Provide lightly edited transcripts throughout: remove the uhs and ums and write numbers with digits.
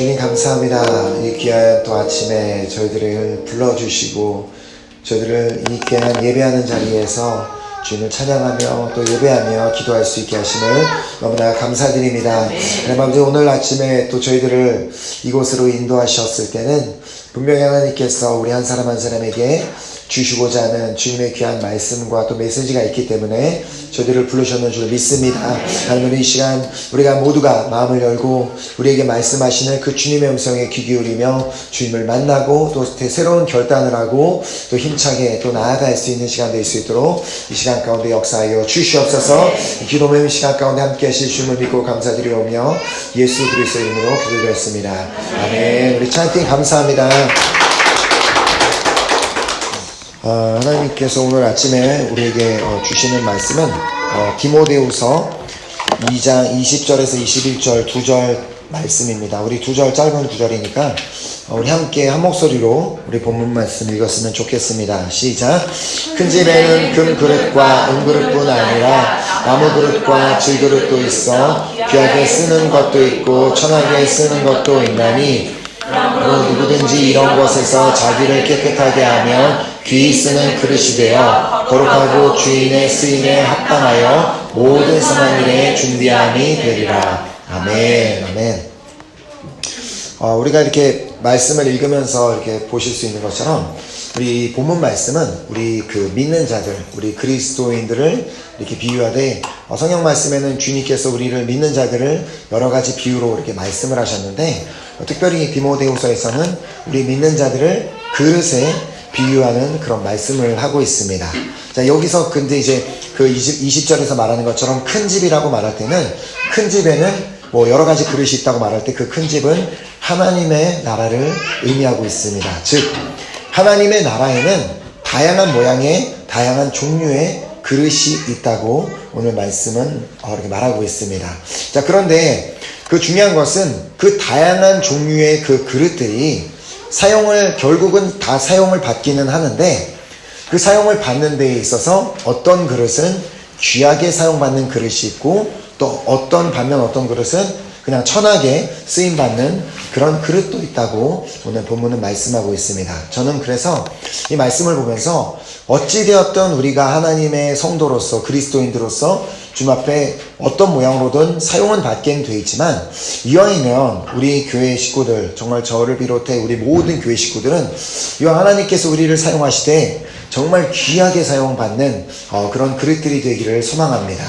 주님 감사합니다. 이 귀한 또 아침에 저희들을 불러주시고 저희들을 이 귀한 예배하는 자리에서 주님을 찬양하며 또 예배하며 기도할 수 있게 하심을 너무나 감사드립니다. 아버지, 오늘 아침에 또 저희들을 이곳으로 인도하셨을 때는 분명히 하나님께서 우리 한 사람 한 사람에게 주시고자 하는 주님의 귀한 말씀과 또 메시지가 있기 때문에 저희들을 부르셨는 줄 믿습니다. 하나님, 이 시간 우리가 모두가 마음을 열고 우리에게 말씀하시는 그 주님의 음성에 귀 기울이며 주님을 만나고 또 새로운 결단을 하고 또 힘차게 또 나아갈 수 있는 시간 될 수 있도록 이 시간 가운데 역사하여 주시옵소서. 기도 모임 시간 가운데 함께 하실 주님을 믿고 감사드리오며 예수 그리스도의 이름으로 기도드렸습니다. 아멘. 우리 찬팅 감사합니다. 하나님께서 오늘 아침에 우리에게 주시는 말씀은 디모데후서 2장 20절에서 21절 2절 말씀입니다. 우리 2절 짧은 구절이니까 우리 함께 한 목소리로 우리 본문 말씀 읽었으면 좋겠습니다. 시작. 큰 집에는 금 그릇과 은 그릇뿐 아니라 나무 그릇과 질 그릇도 있어 귀하게 쓰는 것도 있고 천하게 쓰는 것도 있나니 그러므로 누구든지 이런 것에서 자기를 깨끗하게 하면 귀히 쓰는 그릇이 되어 거룩하고 주인의 쓰임에 합당하여 모든 선한 일에 준비함이 되리라. 아멘. 아멘. 우리가 이렇게 말씀을 읽으면서 이렇게 보실 수 있는 것처럼 우리 본문 말씀은 우리 그 믿는 자들, 우리 그리스도인들을 이렇게 비유하되 성경 말씀에는 주님께서 우리를 믿는 자들을 여러 가지 비유로 이렇게 말씀을 하셨는데 특별히 디모데후서에서는 우리 믿는 자들을 그릇에 비유하는 그런 말씀을 하고 있습니다. 자, 여기서 근데 이제 그 20절에서 말하는 것처럼 큰 집이라고 말할 때는 큰 집에는 뭐 여러 가지 그릇이 있다고 말할 때 그 큰 집은 하나님의 나라를 의미하고 있습니다. 즉 하나님의 나라에는 다양한 모양의 다양한 종류의 그릇이 있다고 오늘 말씀은 이렇게 말하고 있습니다. 자, 그런데 그 중요한 것은 그 다양한 종류의 그 그릇들이 결국은 다 사용을 받기는 하는데 그 사용을 받는 데에 있어서 어떤 그릇은 귀하게 사용받는 그릇이 있고 또 어떤 그릇은 그냥 천하게 쓰임받는 그런 그릇도 있다고 오늘 본문은 말씀하고 있습니다. 저는 그래서 이 말씀을 보면서 어찌되었든 우리가 하나님의 성도로서 그리스도인들로서 주님 앞에 어떤 모양으로든 사용은 받게 돼 있지만 이왕이면 우리 교회 식구들, 정말 저를 비롯해 우리 모든 교회 식구들은 이왕 하나님께서 우리를 사용하시되 정말 귀하게 사용받는 그런 그릇들이 되기를 소망합니다.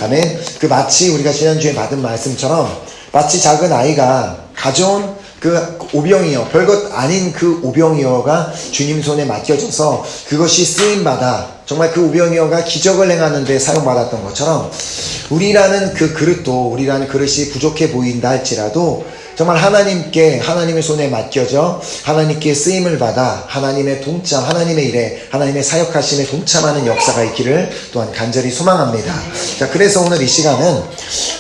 아멘. 마치 우리가 지난주에 받은 말씀처럼 마치 작은 아이가 가져온 그 오병이어, 별것 아닌 그 오병이어가 주님 손에 맡겨져서 그것이 쓰임받아 정말 그 오병이어가 기적을 행하는 데 사용받았던 것처럼 우리라는 그릇이 부족해 보인다 할지라도 정말 하나님의 손에 맡겨져 하나님께 쓰임을 받아 하나님의 일에 하나님의 사역하심에 동참하는 역사가 있기를 또한 간절히 소망합니다. 자, 그래서 오늘 이 시간은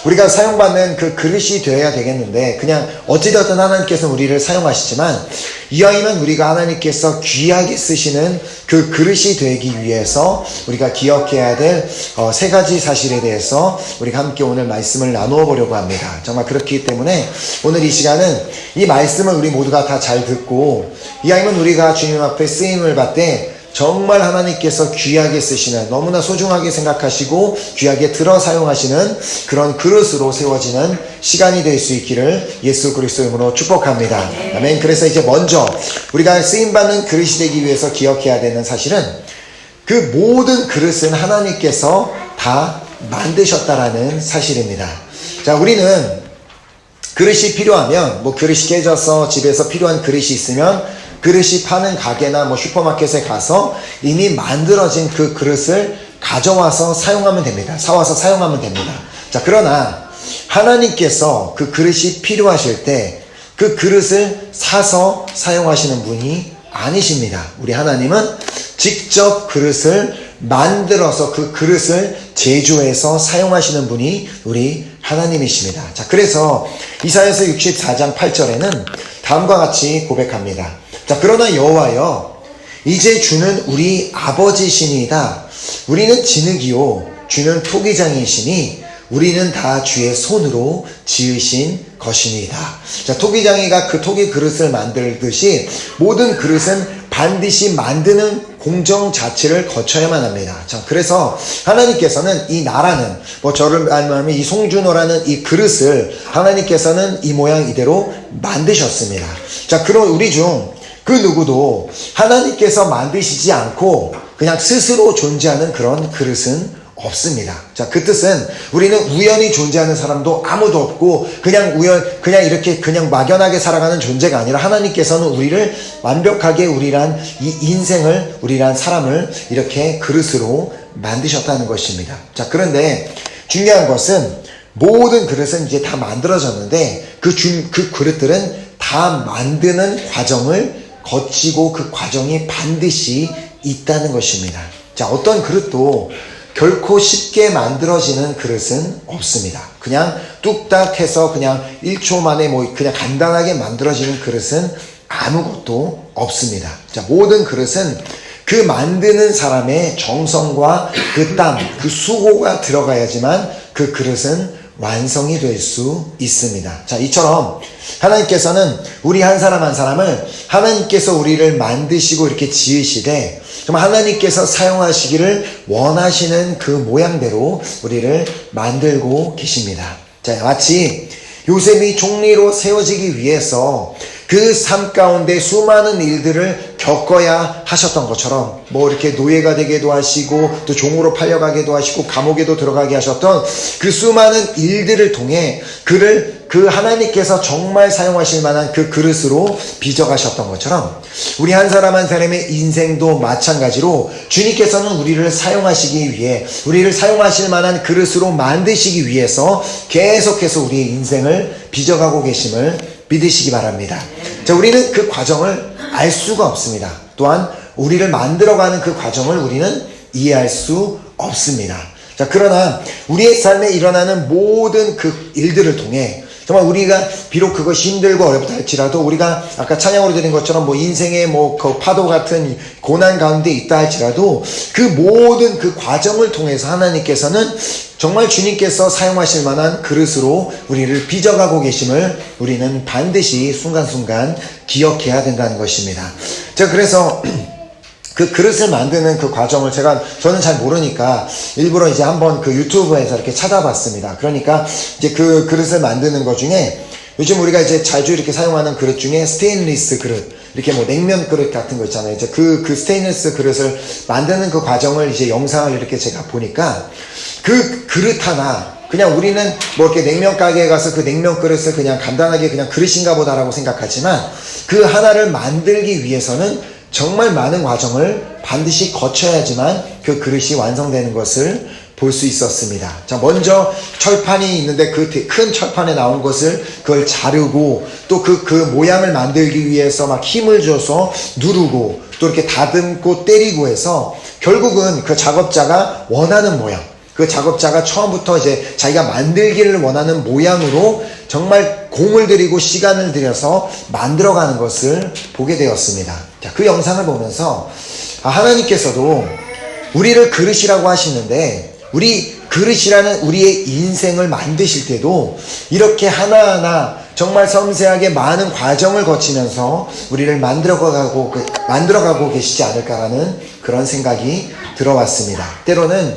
우리가 사용받는 그 그릇이 되어야 되겠는데 그냥 어찌되었든 하나님께서는 우리를 사용하시지만 이왕이면 우리가 하나님께서 귀하게 쓰시는 그 그릇이 되기 위해서 우리가 기억해야 될 세 가지 사실에 대해서 우리가 함께 오늘 말씀을 나누어 보려고 합니다. 정말 그렇기 때문에 오늘 이 시간은 이 말씀을 우리 모두가 다 잘 듣고 이왕이면 우리가 주님 앞에 쓰임을 받되 정말 하나님께서 귀하게 쓰시는 너무나 소중하게 생각하시고 귀하게 들어 사용하시는 그런 그릇으로 세워지는 시간이 될 수 있기를 예수 그리스도 이름으로 축복합니다. 아멘. 그래서 이제 먼저 우리가 쓰임받는 그릇이 되기 위해서 기억해야 되는 사실은 그 모든 그릇은 하나님께서 다 만드셨다라는 사실입니다. 자, 우리는 그릇이 필요하면 그릇이 깨져서 집에서 필요한 그릇이 있으면 그릇이 파는 가게나 슈퍼마켓에 가서 이미 만들어진 그 그릇을 가져와서 사용하면 됩니다. 사와서 사용하면 됩니다. 자, 그러나 하나님께서 그 그릇이 필요하실 때 그 그릇을 사서 사용하시는 분이 아니십니다. 우리 하나님은 직접 그릇을 만들어서 그 그릇을 제조해서 사용하시는 분이 우리 하나님이십니다. 자, 그래서 이사야서 64장 8절에는 다음과 같이 고백합니다. 자, 그러나 여호와여 이제 주는 우리 아버지시니이다. 우리는 진흙이요 주는 토기장이시니 우리는 다 주의 손으로 지으신 것이니이다. 자, 토기장이가 그 토기 그릇을 만들듯이 모든 그릇은 반드시 만드는 공정 자체를 거쳐야만 합니다. 자, 그래서 하나님께서는 이 나라는, 저를 말하면 이 송준호라는 이 그릇을 하나님께서는 이 모양 이대로 만드셨습니다. 자, 그럼 우리 중 그 누구도 하나님께서 만드시지 않고 그냥 스스로 존재하는 그런 그릇은 없습니다. 자, 그 뜻은 우리는 우연히 존재하는 사람도 아무도 없고 그냥 이렇게 그냥 막연하게 살아가는 존재가 아니라 하나님께서는 우리를 완벽하게 우리란 이 인생을, 우리란 사람을 이렇게 그릇으로 만드셨다는 것입니다. 자, 그런데 중요한 것은 모든 그릇은 이제 다 만들어졌는데 그 그릇들은 다 만드는 과정을 거치고 그 과정이 반드시 있다는 것입니다. 자, 어떤 그릇도 결코 쉽게 만들어지는 그릇은 없습니다. 그냥 뚝딱 해서 그냥 1초 만에 그냥 간단하게 만들어지는 그릇은 아무것도 없습니다. 자, 모든 그릇은 그 만드는 사람의 정성과 그 땀, 그 수고가 들어가야지만 그 그릇은 완성이 될 수 있습니다. 자, 이처럼 하나님께서는 우리 한 사람 한 사람을 하나님께서 우리를 만드시고 이렇게 지으시되 정말 하나님께서 사용하시기를 원하시는 그 모양대로 우리를 만들고 계십니다. 자, 마치 요셉이 총리로 세워지기 위해서 그 삶 가운데 수많은 일들을 겪어야 하셨던 것처럼 이렇게 노예가 되기도 하시고 또 종으로 팔려가기도 하시고 감옥에도 들어가게 하셨던 그 수많은 일들을 통해 그 하나님께서 정말 사용하실 만한 그 그릇으로 빚어가셨던 것처럼 우리 한 사람 한 사람의 인생도 마찬가지로 주님께서는 우리를 사용하시기 위해 우리를 사용하실 만한 그릇으로 만드시기 위해서 계속해서 우리의 인생을 빚어가고 계심을 믿으시기 바랍니다. 자, 우리는 그 과정을 알 수가 없습니다. 또한 우리를 만들어가는 그 과정을 우리는 이해할 수 없습니다. 자, 그러나 우리의 삶에 일어나는 모든 그 일들을 통해 정말 우리가 비록 그것이 힘들고 어렵다 할지라도 우리가 아까 찬양으로 드린 것처럼 인생의 그 파도 같은 고난 가운데 있다 할지라도 그 모든 그 과정을 통해서 하나님께서는 정말 주님께서 사용하실 만한 그릇으로 우리를 빚어가고 계심을 우리는 반드시 순간순간 기억해야 된다는 것입니다. 제가 그래서 그 그릇을 만드는 그 과정을 저는 잘 모르니까 일부러 이제 한번 그 유튜브에서 이렇게 찾아봤습니다. 그러니까 이제 그 그릇을 만드는 것 중에 요즘 우리가 이제 자주 이렇게 사용하는 그릇 중에 스테인리스 그릇, 이렇게 냉면 그릇 같은 거 있잖아요. 이제 그 스테인리스 그릇을 만드는 그 과정을 이제 영상을 이렇게 제가 보니까 그 그릇 하나, 그냥 우리는 이렇게 냉면 가게에 가서 그 냉면 그릇을 그냥 간단하게 그냥 그릇인가 보다라고 생각하지만 그 하나를 만들기 위해서는 정말 많은 과정을 반드시 거쳐야지만 그 그릇이 완성되는 것을 볼 수 있었습니다. 자, 먼저 철판이 있는데 그 큰 철판에 나온 것을 그걸 자르고 또 그 모양을 만들기 위해서 막 힘을 줘서 누르고 또 이렇게 다듬고 때리고 해서 결국은 그 작업자가 원하는 모양, 그 작업자가 처음부터 이제 자기가 만들기를 원하는 모양으로 정말 공을 들이고 시간을 들여서 만들어가는 것을 보게 되었습니다. 자, 그 영상을 보면서 하나님께서도 우리를 그릇이라고 하시는데 우리 그릇이라는 우리의 인생을 만드실 때도 이렇게 하나하나 정말 섬세하게 많은 과정을 거치면서 우리를 만들어가고 계시지 않을까라는 그런 생각이 들어왔습니다. 때로는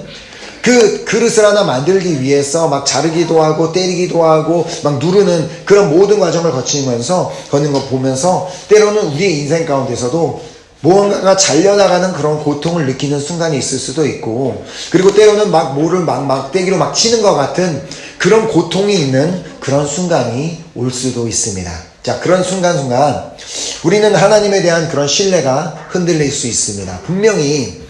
그 그릇을 하나 만들기 위해서 막 자르기도 하고 때리기도 하고 막 누르는 그런 모든 과정을 거치면서 걷는 거 보면서 때로는 우리의 인생 가운데서도 무언가가 잘려나가는 그런 고통을 느끼는 순간이 있을 수도 있고, 그리고 때로는 막 뭐를 막대기로 막 치는 것 같은 그런 고통이 있는 그런 순간이 올 수도 있습니다. 자, 그런 순간순간 우리는 하나님에 대한 그런 신뢰가 흔들릴 수 있습니다. 분명히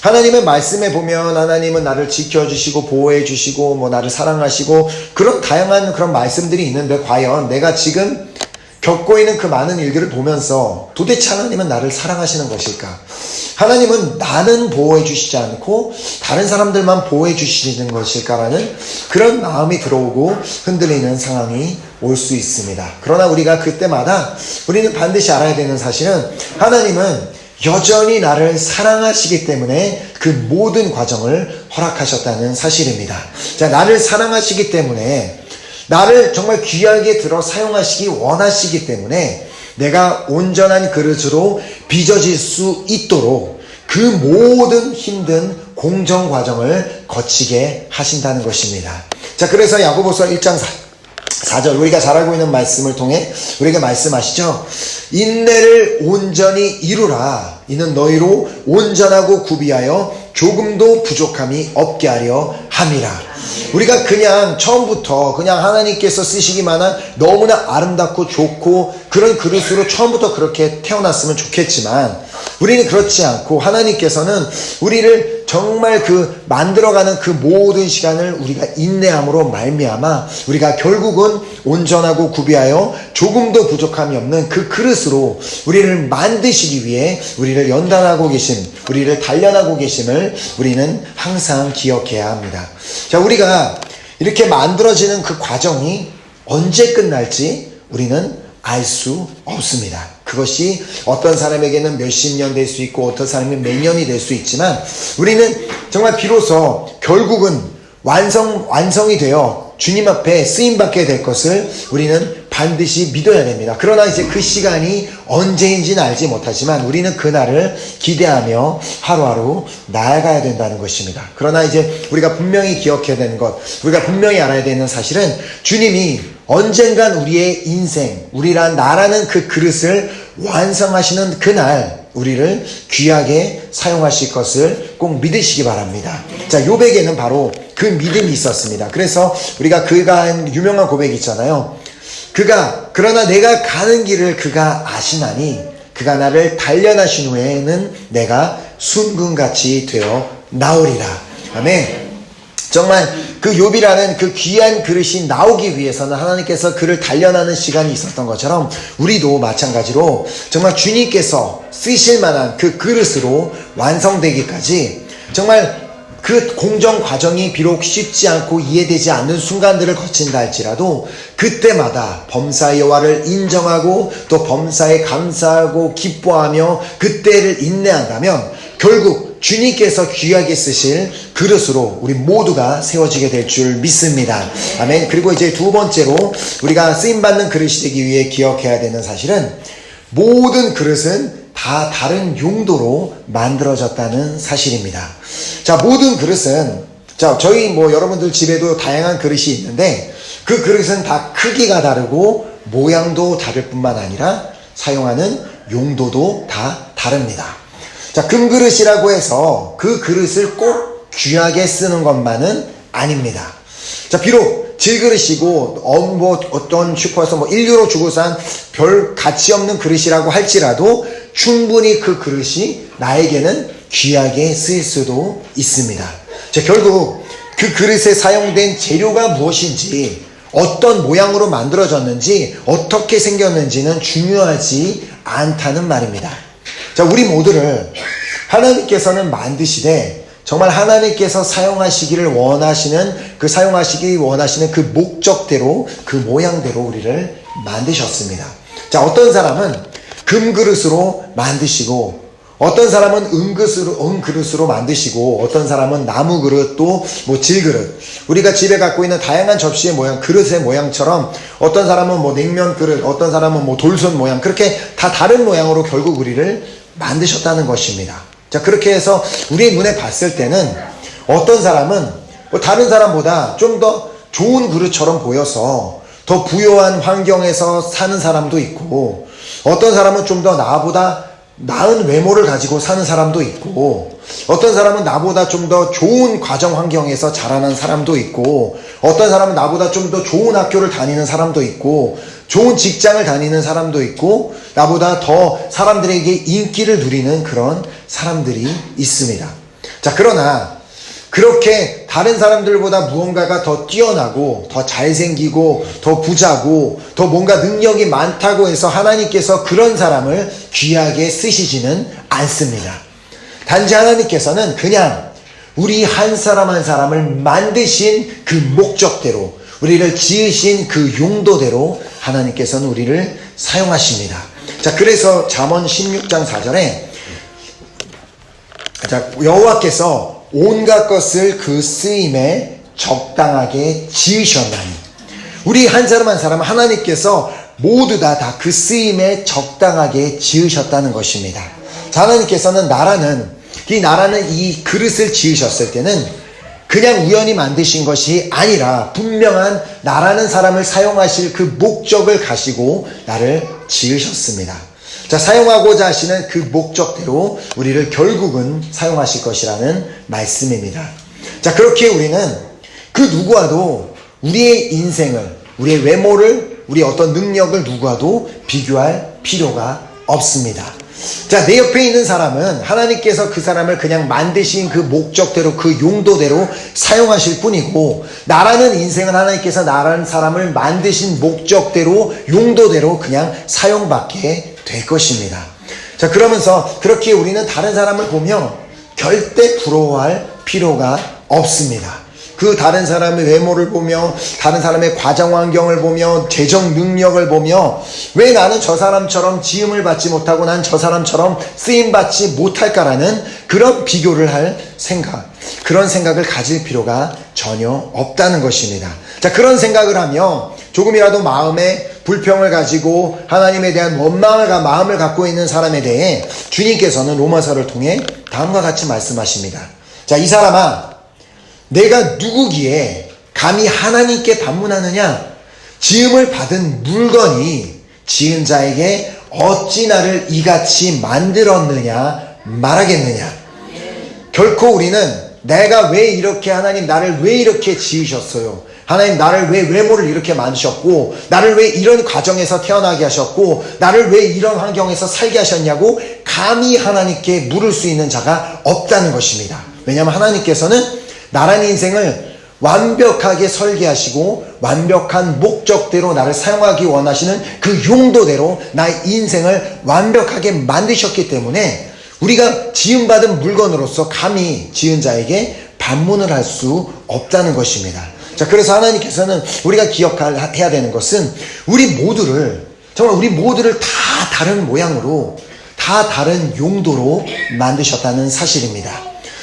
하나님의 말씀에 보면 하나님은 나를 지켜주시고 보호해주시고 나를 사랑하시고 그런 다양한 그런 말씀들이 있는데 과연 내가 지금 겪고 있는 그 많은 일들을 보면서 도대체 하나님은 나를 사랑하시는 것일까? 하나님은 나는 보호해 주시지 않고 다른 사람들만 보호해 주시는 것일까라는 그런 마음이 들어오고 흔들리는 상황이 올 수 있습니다. 그러나 우리가 그때마다 우리는 반드시 알아야 되는 사실은 하나님은 여전히 나를 사랑하시기 때문에 그 모든 과정을 허락하셨다는 사실입니다. 자, 나를 사랑하시기 때문에, 나를 정말 귀하게 들어 사용하시기 원하시기 때문에 내가 온전한 그릇으로 빚어질 수 있도록 그 모든 힘든 공정 과정을 거치게 하신다는 것입니다. 자, 그래서 야고보서 1장 4절 우리가 잘 알고 있는 말씀을 통해 우리에게 말씀하시죠. 인내를 온전히 이루라. 이는 너희로 온전하고 구비하여 조금도 부족함이 없게 하려 함이라. 우리가 그냥 처음부터 그냥 하나님께서 쓰시기만 한 너무나 아름답고 좋고 그런 그릇으로 처음부터 그렇게 태어났으면 좋겠지만, 우리는 그렇지 않고 하나님께서는 우리를 정말 그 만들어가는 그 모든 시간을 우리가 인내함으로 말미암아 우리가 결국은 온전하고 구비하여 조금도 부족함이 없는 그 그릇으로 우리를 만드시기 위해 우리를 연단하고 계심, 우리를 단련하고 계심을 우리는 항상 기억해야 합니다. 자, 우리가 이렇게 만들어지는 그 과정이 언제 끝날지 우리는 알 수 없습니다. 그것이 어떤 사람에게는 몇십 년 될 수 있고 어떤 사람은 몇 년이 될 수 있지만, 우리는 정말 비로소 결국은 완성이 되어 주님 앞에 쓰임받게 될 것을 우리는 반드시 믿어야 됩니다. 그러나 이제 그 시간이 언제인지는 알지 못하지만 우리는 그날을 기대하며 하루하루 나아가야 된다는 것입니다. 그러나 이제 우리가 분명히 기억해야 되는 것, 우리가 분명히 알아야 되는 사실은 주님이 언젠간 우리의 인생, 나라는 그 그릇을 완성하시는 그날 우리를 귀하게 사용하실 것을 꼭 믿으시기 바랍니다. 자, 욥에게는 바로 그 믿음이 있었습니다. 그래서 우리가 그가 한 유명한 고백이 있잖아요. 그러나 내가 가는 길을 그가 아시나니 그가 나를 단련하신 후에는 내가 순금같이 되어 나오리라. 아멘. 정말 그 욥이라는 그 귀한 그릇이 나오기 위해서는 하나님께서 그를 단련하는 시간이 있었던 것처럼 우리도 마찬가지로 정말 주님께서 쓰실 만한 그 그릇으로 완성되기까지 정말 그 공정 과정이 비록 쉽지 않고 이해되지 않는 순간들을 거친다 할지라도 그때마다 범사의 여호와를 인정하고 또 범사에 감사하고 기뻐하며 그때를 인내한다면 결국 주님께서 귀하게 쓰실 그릇으로 우리 모두가 세워지게 될 줄 믿습니다. 아멘. 그리고 이제 두 번째로 우리가 쓰임받는 그릇이 되기 위해 기억해야 되는 사실은 모든 그릇은 다 다른 용도로 만들어졌다는 사실입니다. 자, 모든 그릇은, 자, 저희 여러분들 집에도 다양한 그릇이 있는데 그 그릇은 다 크기가 다르고 모양도 다를 뿐만 아니라 사용하는 용도도 다 다릅니다. 자, 금그릇이라고 해서 그 그릇을 꼭 귀하게 쓰는 것만은 아닙니다. 자, 비록 질그릇이고 어떤 슈퍼에서 1유로 주고 산 별 가치 없는 그릇이라고 할지라도 충분히 그 그릇이 나에게는 귀하게 쓰일 수도 있습니다. 자, 결국 그 그릇에 사용된 재료가 무엇인지, 어떤 모양으로 만들어졌는지, 어떻게 생겼는지는 중요하지 않다는 말입니다. 자, 우리 모두를 하나님께서는 만드시되 정말 하나님께서 사용하시기 원하시는 그 목적대로, 그 모양대로 우리를 만드셨습니다. 자, 어떤 사람은 금그릇으로 만드시고, 어떤 사람은 은그릇으로 만드시고, 어떤 사람은 나무그릇, 또 질그릇, 우리가 집에 갖고 있는 다양한 접시의 모양, 그릇의 모양처럼 어떤 사람은 냉면 그릇, 어떤 사람은 돌손 모양, 그렇게 다 다른 모양으로 결국 우리를 만드셨다는 것입니다. 자, 그렇게 해서 우리의 눈에 봤을 때는 어떤 사람은 다른 사람보다 좀 더 좋은 그릇처럼 보여서 더 부유한 환경에서 사는 사람도 있고, 어떤 사람은 좀 더 나보다 나은 외모를 가지고 사는 사람도 있고, 어떤 사람은 나보다 좀 더 좋은 가정 환경에서 자라는 사람도 있고, 어떤 사람은 나보다 좀 더 좋은 학교를 다니는 사람도 있고, 좋은 직장을 다니는 사람도 있고, 나보다 더 사람들에게 인기를 누리는 그런 사람들이 있습니다. 자, 그러나 그렇게 다른 사람들보다 무언가가 더 뛰어나고 더 잘생기고 더 부자고 더 뭔가 능력이 많다고 해서 하나님께서 그런 사람을 귀하게 쓰시지는 않습니다. 단지 하나님께서는 그냥 우리 한 사람 한 사람을 만드신 그 목적대로, 우리를 지으신 그 용도대로 하나님께서는 우리를 사용하십니다. 자, 그래서 잠언 16장 4절에 자, 여호와께서 온갖 것을 그 쓰임에 적당하게 지으셨나니. 우리 한 사람 한 사람 하나님께서 모두 다 그 쓰임에 적당하게 지으셨다는 것입니다. 자, 하나님께서는 나라는 이 그릇을 지으셨을 때는 그냥 우연히 만드신 것이 아니라 분명한 나라는 사람을 사용하실 그 목적을 가지고 나를 지으셨습니다. 자, 사용하고자 하시는 그 목적대로 우리를 결국은 사용하실 것이라는 말씀입니다. 자, 그렇게 우리는 그 누구와도 우리의 인생을, 우리의 외모를, 우리의 어떤 능력을 누구와도 비교할 필요가 없습니다. 자, 내 옆에 있는 사람은 하나님께서 그 사람을 그냥 만드신 그 목적대로, 그 용도대로 사용하실 뿐이고, 나라는 인생은 하나님께서 나라는 사람을 만드신 목적대로, 용도대로 그냥 사용받게 될 것입니다. 자, 그러면서 그렇게 우리는 다른 사람을 보며 절대 부러워할 필요가 없습니다. 그 다른 사람의 외모를 보며, 다른 사람의 과정 환경을 보며, 재정 능력을 보며, 왜 나는 저 사람처럼 지음을 받지 못하고 난 저 사람처럼 쓰임받지 못할까라는 그런 비교를 할 생각, 그런 생각을 가질 필요가 전혀 없다는 것입니다. 자, 그런 생각을 하며 조금이라도 마음에 불평을 가지고 하나님에 대한 마음을 갖고 있는 사람에 대해 주님께서는 로마서를 통해 다음과 같이 말씀하십니다. 자, 이 사람아, 내가 누구기에 감히 하나님께 반문하느냐? 지음을 받은 물건이 지은 자에게 어찌 나를 이같이 만들었느냐 말하겠느냐? 결코 우리는 내가 왜 이렇게, 하나님 나를 왜 이렇게 지으셨어요? 하나님 나를 왜 외모를 이렇게 만드셨고, 나를 왜 이런 과정에서 태어나게 하셨고, 나를 왜 이런 환경에서 살게 하셨냐고 감히 하나님께 물을 수 있는 자가 없다는 것입니다. 왜냐하면 하나님께서는 나라는 인생을 완벽하게 설계하시고 완벽한 목적대로 나를 사용하기 원하시는 그 용도대로 나의 인생을 완벽하게 만드셨기 때문에 우리가 지음받은 물건으로서 감히 지은 자에게 반문을 할 수 없다는 것입니다. 자, 그래서 하나님께서는 우리가 기억해야 되는 것은 우리 모두를 다 다른 모양으로, 다 다른 용도로 만드셨다는 사실입니다.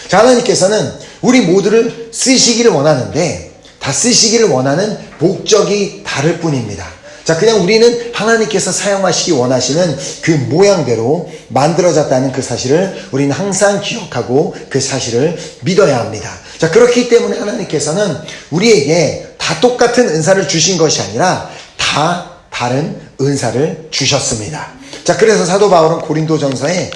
자, 하나님께서는 우리 모두를 쓰시기를 원하는데 다 쓰시기를 원하는 목적이 다를 뿐입니다. 자, 그냥 우리는 하나님께서 사용하시기 원하시는 그 모양대로 만들어졌다는 그 사실을 우리는 항상 기억하고 그 사실을 믿어야 합니다. 자, 그렇기 때문에 하나님께서는 우리에게 다 똑같은 은사를 주신 것이 아니라 다 다른 은사를 주셨습니다. 자, 그래서 사도 바울은 고린도전서에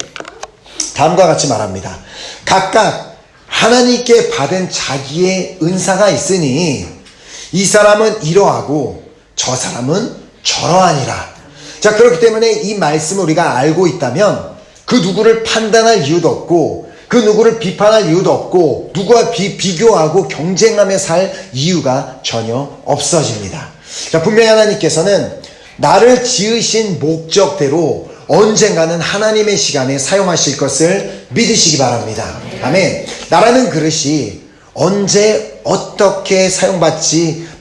다음과 같이 말합니다. 각각 하나님께 받은 자기의 은사가 있으니 이 사람은 이러하고 저 사람은 저러하니라. 자, 그렇기 때문에 이 말씀을 우리가 알고 있다면 그 누구를 판단할 이유도 없고, 그 누구를 비판할 이유도 없고, 누구와 비교하고 경쟁하며 살 이유가 전혀 없어집니다. 자, 분명히 하나님께서는 나를 지으신 목적대로 언젠가는 하나님의 시간에 사용하실 것을 믿으시기 바랍니다. 아멘. 나라는 그릇이 언제 어떻게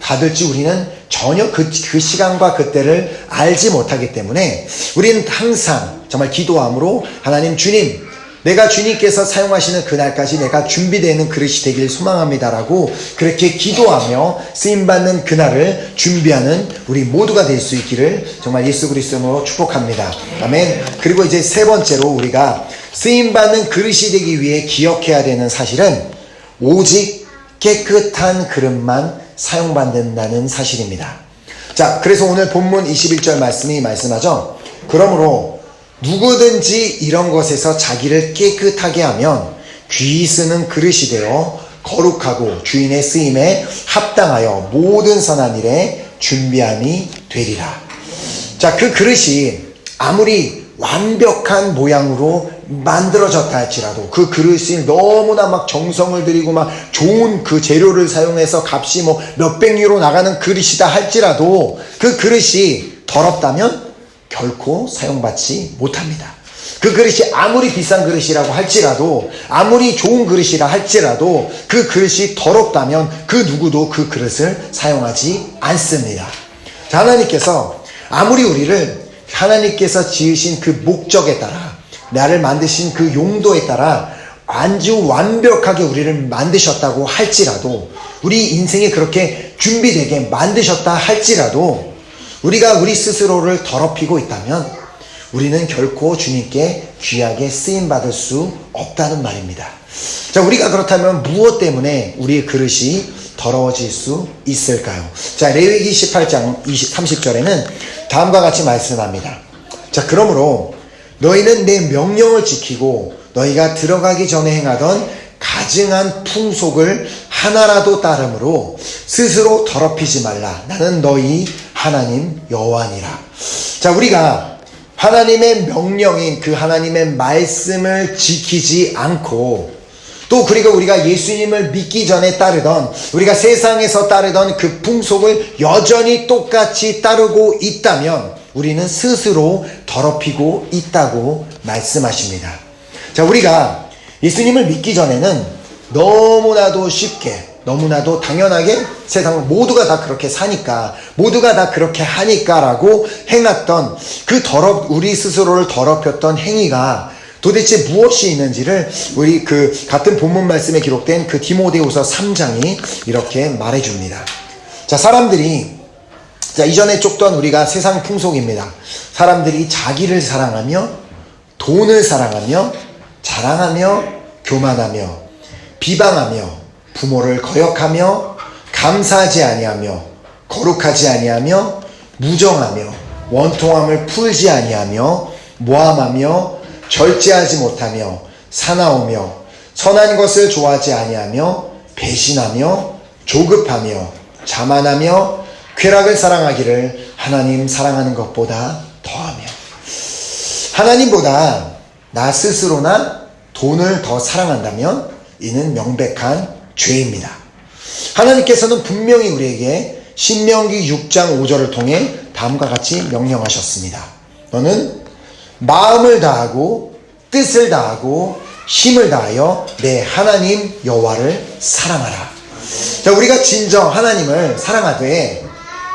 받을지 우리는 전혀 그 시간과 그때를 알지 못하기 때문에 우리는 항상 정말 기도함으로 하나님, 주님, 내가 주님께서 사용하시는 그날까지 내가 준비되는 그릇이 되길 소망합니다라고 그렇게 기도하며 쓰임받는 그날을 준비하는 우리 모두가 될 수 있기를 정말 예수 그리스도로 축복합니다. 아멘. 그리고 이제 세 번째로 우리가 쓰임받는 그릇이 되기 위해 기억해야 되는 사실은 오직 깨끗한 그릇만 사용받는다는 사실입니다. 자, 그래서 오늘 본문 21절 말씀이 말씀하죠. 그러므로 누구든지 이런 것에서 자기를 깨끗하게 하면 귀히 쓰는 그릇이 되어 거룩하고 주인의 쓰임에 합당하여 모든 선한 일에 준비함이 되리라. 자, 그 그릇이 아무리 완벽한 모양으로 만들어졌다 할지라도, 그 그릇이 너무나 막 정성을 들이고 막 좋은 그 재료를 사용해서 값이 뭐 몇백 유로 나가는 그릇이다 할지라도 그 그릇이 더럽다면 결코 사용받지 못합니다. 그 그릇이 아무리 비싼 그릇이라고 할지라도, 아무리 좋은 그릇이라 할지라도 그 그릇이 더럽다면 그 누구도 그 그릇을 사용하지 않습니다. 자, 하나님께서 아무리 우리를 하나님께서 지으신 그 목적에 따라, 나를 만드신 그 용도에 따라 아주 완벽하게 우리를 만드셨다고 할지라도, 우리 인생이 그렇게 준비되게 만드셨다 할지라도 우리가 우리 스스로를 더럽히고 있다면 우리는 결코 주님께 귀하게 쓰임받을 수 없다는 말입니다. 자, 우리가 그렇다면 무엇 때문에 우리의 그릇이 더러워질 수 있을까요? 자, 레위기 18장 30절에는 다음과 같이 말씀합니다. 자, 그러므로 너희는 내 명령을 지키고 너희가 들어가기 전에 행하던 가증한 풍속을 하나라도 따름으로 스스로 더럽히지 말라. 나는 너희 하나님 여호와니라. 자, 우리가 하나님의 명령인 그 하나님의 말씀을 지키지 않고, 또 그리고 우리가 예수님을 믿기 전에 따르던, 우리가 세상에서 따르던 그 풍속을 여전히 똑같이 따르고 있다면 우리는 스스로 더럽히고 있다고 말씀하십니다. 자, 우리가 예수님을 믿기 전에는 너무나도 쉽게, 너무나도 당연하게 세상 모두가 다 그렇게 사니까, 모두가 다 그렇게 하니까라고 행했던 그 우리 스스로를 더럽혔던 행위가 도대체 무엇이 있는지를 우리 그 같은 본문 말씀에 기록된 그 디모데후서 3장이 이렇게 말해줍니다. 자, 사람들이, 자, 이전에 쫓던 우리가 세상 풍속입니다. 사람들이 자기를 사랑하며 돈을 사랑하며 자랑하며 교만하며 비방하며 부모를 거역하며 감사하지 아니하며 거룩하지 아니하며 무정하며 원통함을 풀지 아니하며 모함하며 절제하지 못하며 사나우며 선한 것을 좋아하지 아니하며 배신하며 조급하며 자만하며 쾌락을 사랑하기를 하나님 사랑하는 것보다 더하며. 하나님보다 나 스스로나 돈을 더 사랑한다면 이는 명백한 죄입니다. 하나님께서는 분명히 우리에게 신명기 6장 5절을 통해 다음과 같이 명령하셨습니다. 너는 마음을 다하고 뜻을 다하고 힘을 다하여 내 하나님 여호와를 사랑하라. 자, 우리가 진정 하나님을 사랑하되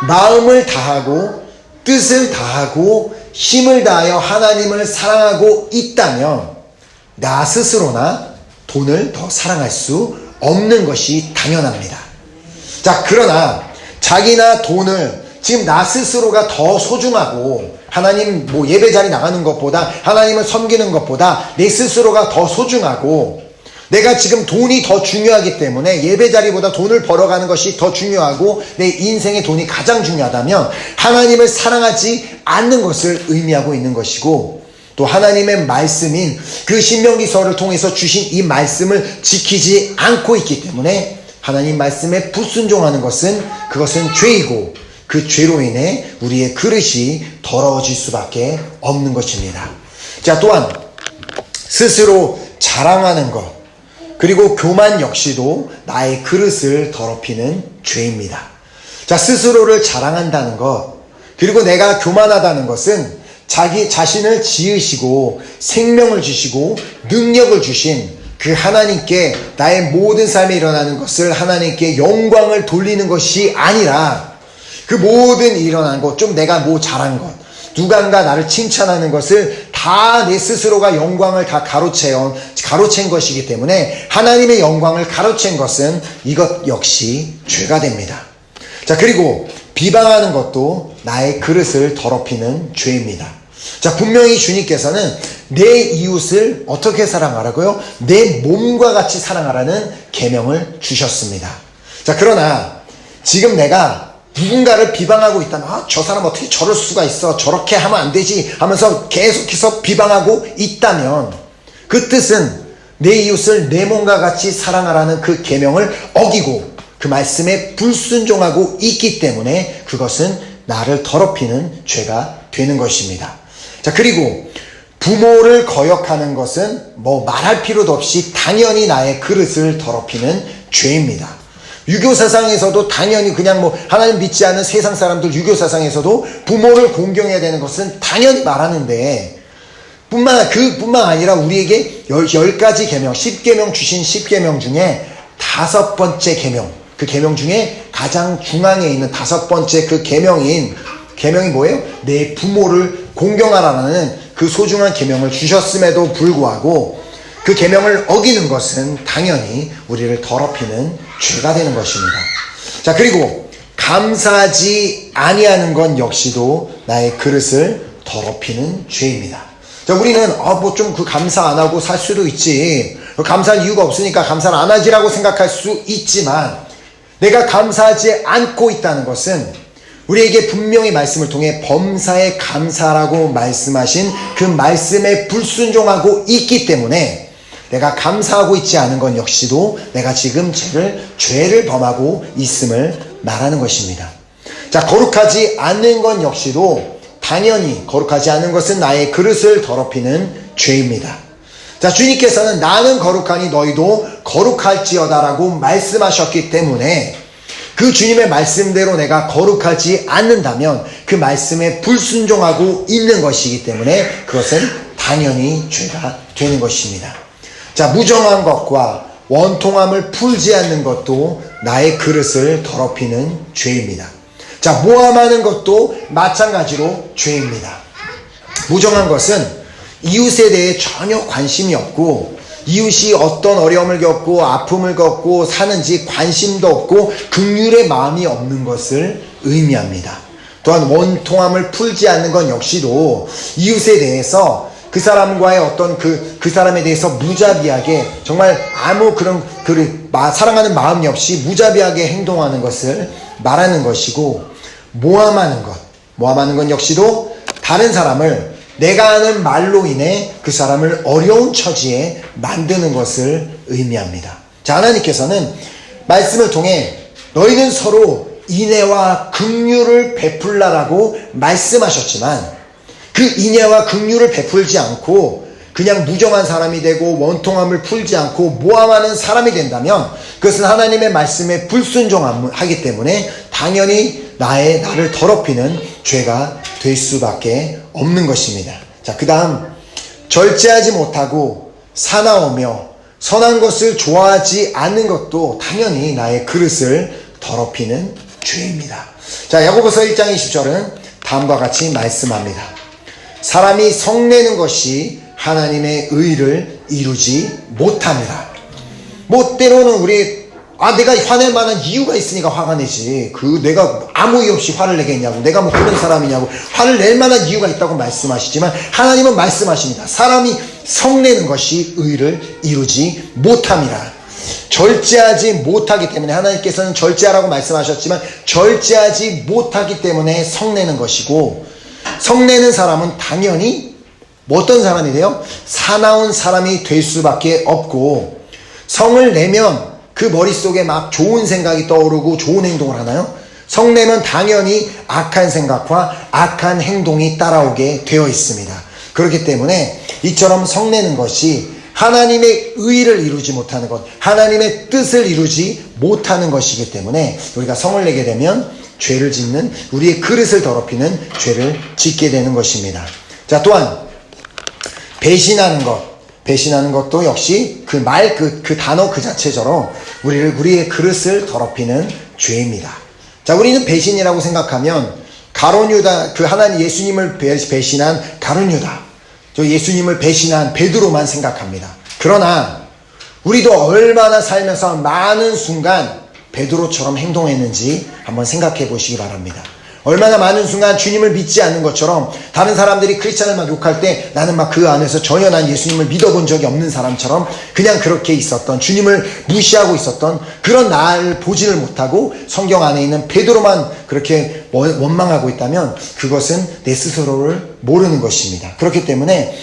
마음을 다하고 뜻을 다하고 힘을 다하여 하나님을 사랑하고 있다면 나 스스로나 돈을 더 사랑할 수 없는 것이 당연합니다. 자, 그러나 자기나 돈을 지금 나 스스로가 더 소중하고, 하나님 예배 자리 나가는 것보다, 하나님을 섬기는 것보다 내 스스로가 더 소중하고, 내가 지금 돈이 더 중요하기 때문에 예배 자리보다 돈을 벌어가는 것이 더 중요하고 내 인생의 돈이 가장 중요하다면 하나님을 사랑하지 않는 것을 의미하고 있는 것이고, 또 하나님의 말씀인 그 신명기서를 통해서 주신 이 말씀을 지키지 않고 있기 때문에 하나님 말씀에 불순종하는 그것은 죄이고, 그 죄로 인해 우리의 그릇이 더러워질 수밖에 없는 것입니다. 자, 또한 스스로 자랑하는 것, 그리고 교만 역시도 나의 그릇을 더럽히는 죄입니다. 자, 스스로를 자랑한다는 것, 그리고 내가 교만하다는 것은 자기 자신을 지으시고 생명을 주시고 능력을 주신 그 하나님께 나의 모든 삶에 일어나는 것을 하나님께 영광을 돌리는 것이 아니라, 그 모든 일어난 것, 좀 내가 잘한 것, 누군가 나를 칭찬하는 것을 다 내 스스로가 영광을 다 가로챈 것이기 때문에 하나님의 영광을 가로챈 것은 이것 역시 죄가 됩니다. 자, 그리고 비방하는 것도 나의 그릇을 더럽히는 죄입니다. 자, 분명히 주님께서는 내 이웃을 어떻게 사랑하라고요? 내 몸과 같이 사랑하라는 계명을 주셨습니다. 자, 그러나 지금 내가 누군가를 비방하고 있다면, 저 사람 어떻게 저럴 수가 있어, 저렇게 하면 안 되지 하면서 계속해서 비방하고 있다면 그 뜻은 내 이웃을 내 몸과 같이 사랑하라는 그 계명을 어기고 그 말씀에 불순종하고 있기 때문에 그것은 나를 더럽히는 죄가 되는 것입니다. 자, 그리고 부모를 거역하는 것은 말할 필요도 없이 당연히 나의 그릇을 더럽히는 죄입니다. 유교사상에서도 당연히 그냥 하나님 믿지 않는 세상 사람들 유교사상에서도 부모를 공경해야 되는 것은 당연히 말하는데, 그뿐만 아니라 우리에게 10가지 계명, 10계명 주신 10계명 중에 5번째 계명, 그 계명 중에 가장 중앙에 있는 5번째 그 계명이 뭐예요? 내 부모를 공경하라는 그 소중한 계명을 주셨음에도 불구하고 그 계명을 어기는 것은 당연히 우리를 더럽히는 죄가 되는 것입니다. 자, 그리고 감사하지 아니하는 건 역시도 나의 그릇을 더럽히는 죄입니다. 자, 우리는 뭐 좀 그 감사 안 하고 살 수도 있지, 감사할 이유가 없으니까 감사를 안 하지라고 생각할 수 있지만, 내가 감사하지 않고 있다는 것은 우리에게 분명히 말씀을 통해 범사에 감사라고 말씀하신 그 말씀에 불순종하고 있기 때문에 내가 감사하고 있지 않은 건 역시도 내가 지금 죄를 범하고 있음을 말하는 것입니다. 자, 거룩하지 않는 건 역시도 당연히 거룩하지 않은 것은 나의 그릇을 더럽히는 죄입니다. 자, 주님께서는 나는 거룩하니 너희도 거룩할지어다라고 말씀하셨기 때문에 그 주님의 말씀대로 내가 거룩하지 않는다면 그 말씀에 불순종하고 있는 것이기 때문에 그것은 당연히 죄가 되는 것입니다. 자, 무정한 것과 원통함을 풀지 않는 것도 나의 그릇을 더럽히는 죄입니다. 자, 모함하는 것도 마찬가지로 죄입니다. 무정한 것은 이웃에 대해 전혀 관심이 없고, 이웃이 어떤 어려움을 겪고 아픔을 겪고 사는지 관심도 없고 긍휼의 마음이 없는 것을 의미합니다. 또한 원통함을 풀지 않는 건 역시도 이웃에 대해서 그 사람과의 어떤 그 사람에 대해서 무자비하게, 정말 아무 사랑하는 마음이 없이 무자비하게 행동하는 것을 말하는 것이고, 모함하는 건 역시도 다른 사람을 내가 하는 말로 인해 그 사람을 어려운 처지에 만드는 것을 의미합니다. 자, 하나님께서는 말씀을 통해 너희는 서로 인애와 긍휼을 베풀라라고 말씀하셨지만, 그 인애와 긍휼을 베풀지 않고 그냥 무정한 사람이 되고 원통함을 풀지 않고 모함하는 사람이 된다면 그것은 하나님의 말씀에 불순종하기 때문에 당연히 나를 더럽히는 죄가 될 수밖에 없는 것입니다. 자, 그 다음, 절제하지 못하고 사나우며 선한 것을 좋아하지 않는 것도 당연히 나의 그릇을 더럽히는 죄입니다. 자, 야고보서 1장 20절은 다음과 같이 말씀합니다. 사람이 성내는 것이 하나님의 의를 이루지 못합니다. 때로는 내가 화낼 만한 이유가 있으니까 화가 내지, 내가 아무 이유 없이 화를 내겠냐고, 내가 그런 사람이냐고, 화를 낼 만한 이유가 있다고 말씀하시지만 하나님은 말씀하십니다. 사람이 성내는 것이 의를 이루지 못합니다. 절제하지 못하기 때문에, 하나님께서는 절제하라고 말씀하셨지만 절제하지 못하기 때문에 성내는 것이고, 성내는 사람은 당연히 어떤 사람이 돼요? 사나운 사람이 될 수밖에 없고, 성을 내면 그 머릿속에 막 좋은 생각이 떠오르고 좋은 행동을 하나요? 성내면 당연히 악한 생각과 악한 행동이 따라오게 되어 있습니다. 그렇기 때문에 이처럼 성내는 것이 하나님의 의를 이루지 못하는 것, 하나님의 뜻을 이루지 못하는 것이기 때문에 우리가 성을 내게 되면 죄를 짓는, 우리의 그릇을 더럽히는 죄를 짓게 되는 것입니다. 자, 또한 배신하는 것도 역시 그 단어 그 자체처럼 우리의 그릇을 더럽히는 죄입니다. 자, 우리는 배신이라고 생각하면 가룟 유다, 하나님 예수님을 배신한 가룟 유다, 예수님을 배신한 베드로만 생각합니다. 그러나 우리도 얼마나 살면서 많은 순간 베드로처럼 행동했는지 한번 생각해 보시기 바랍니다. 얼마나 많은 순간 주님을 믿지 않는 것처럼 다른 사람들이 크리스찬을 막 욕할 때 나는 막 그 안에서 전혀 난 예수님을 믿어본 적이 없는 사람처럼 그냥 그렇게 있었던, 주님을 무시하고 있었던 그런 나를 보지를 못하고 성경 안에 있는 베드로만 그렇게 원망하고 있다면 그것은 내 스스로를 모르는 것입니다. 그렇기 때문에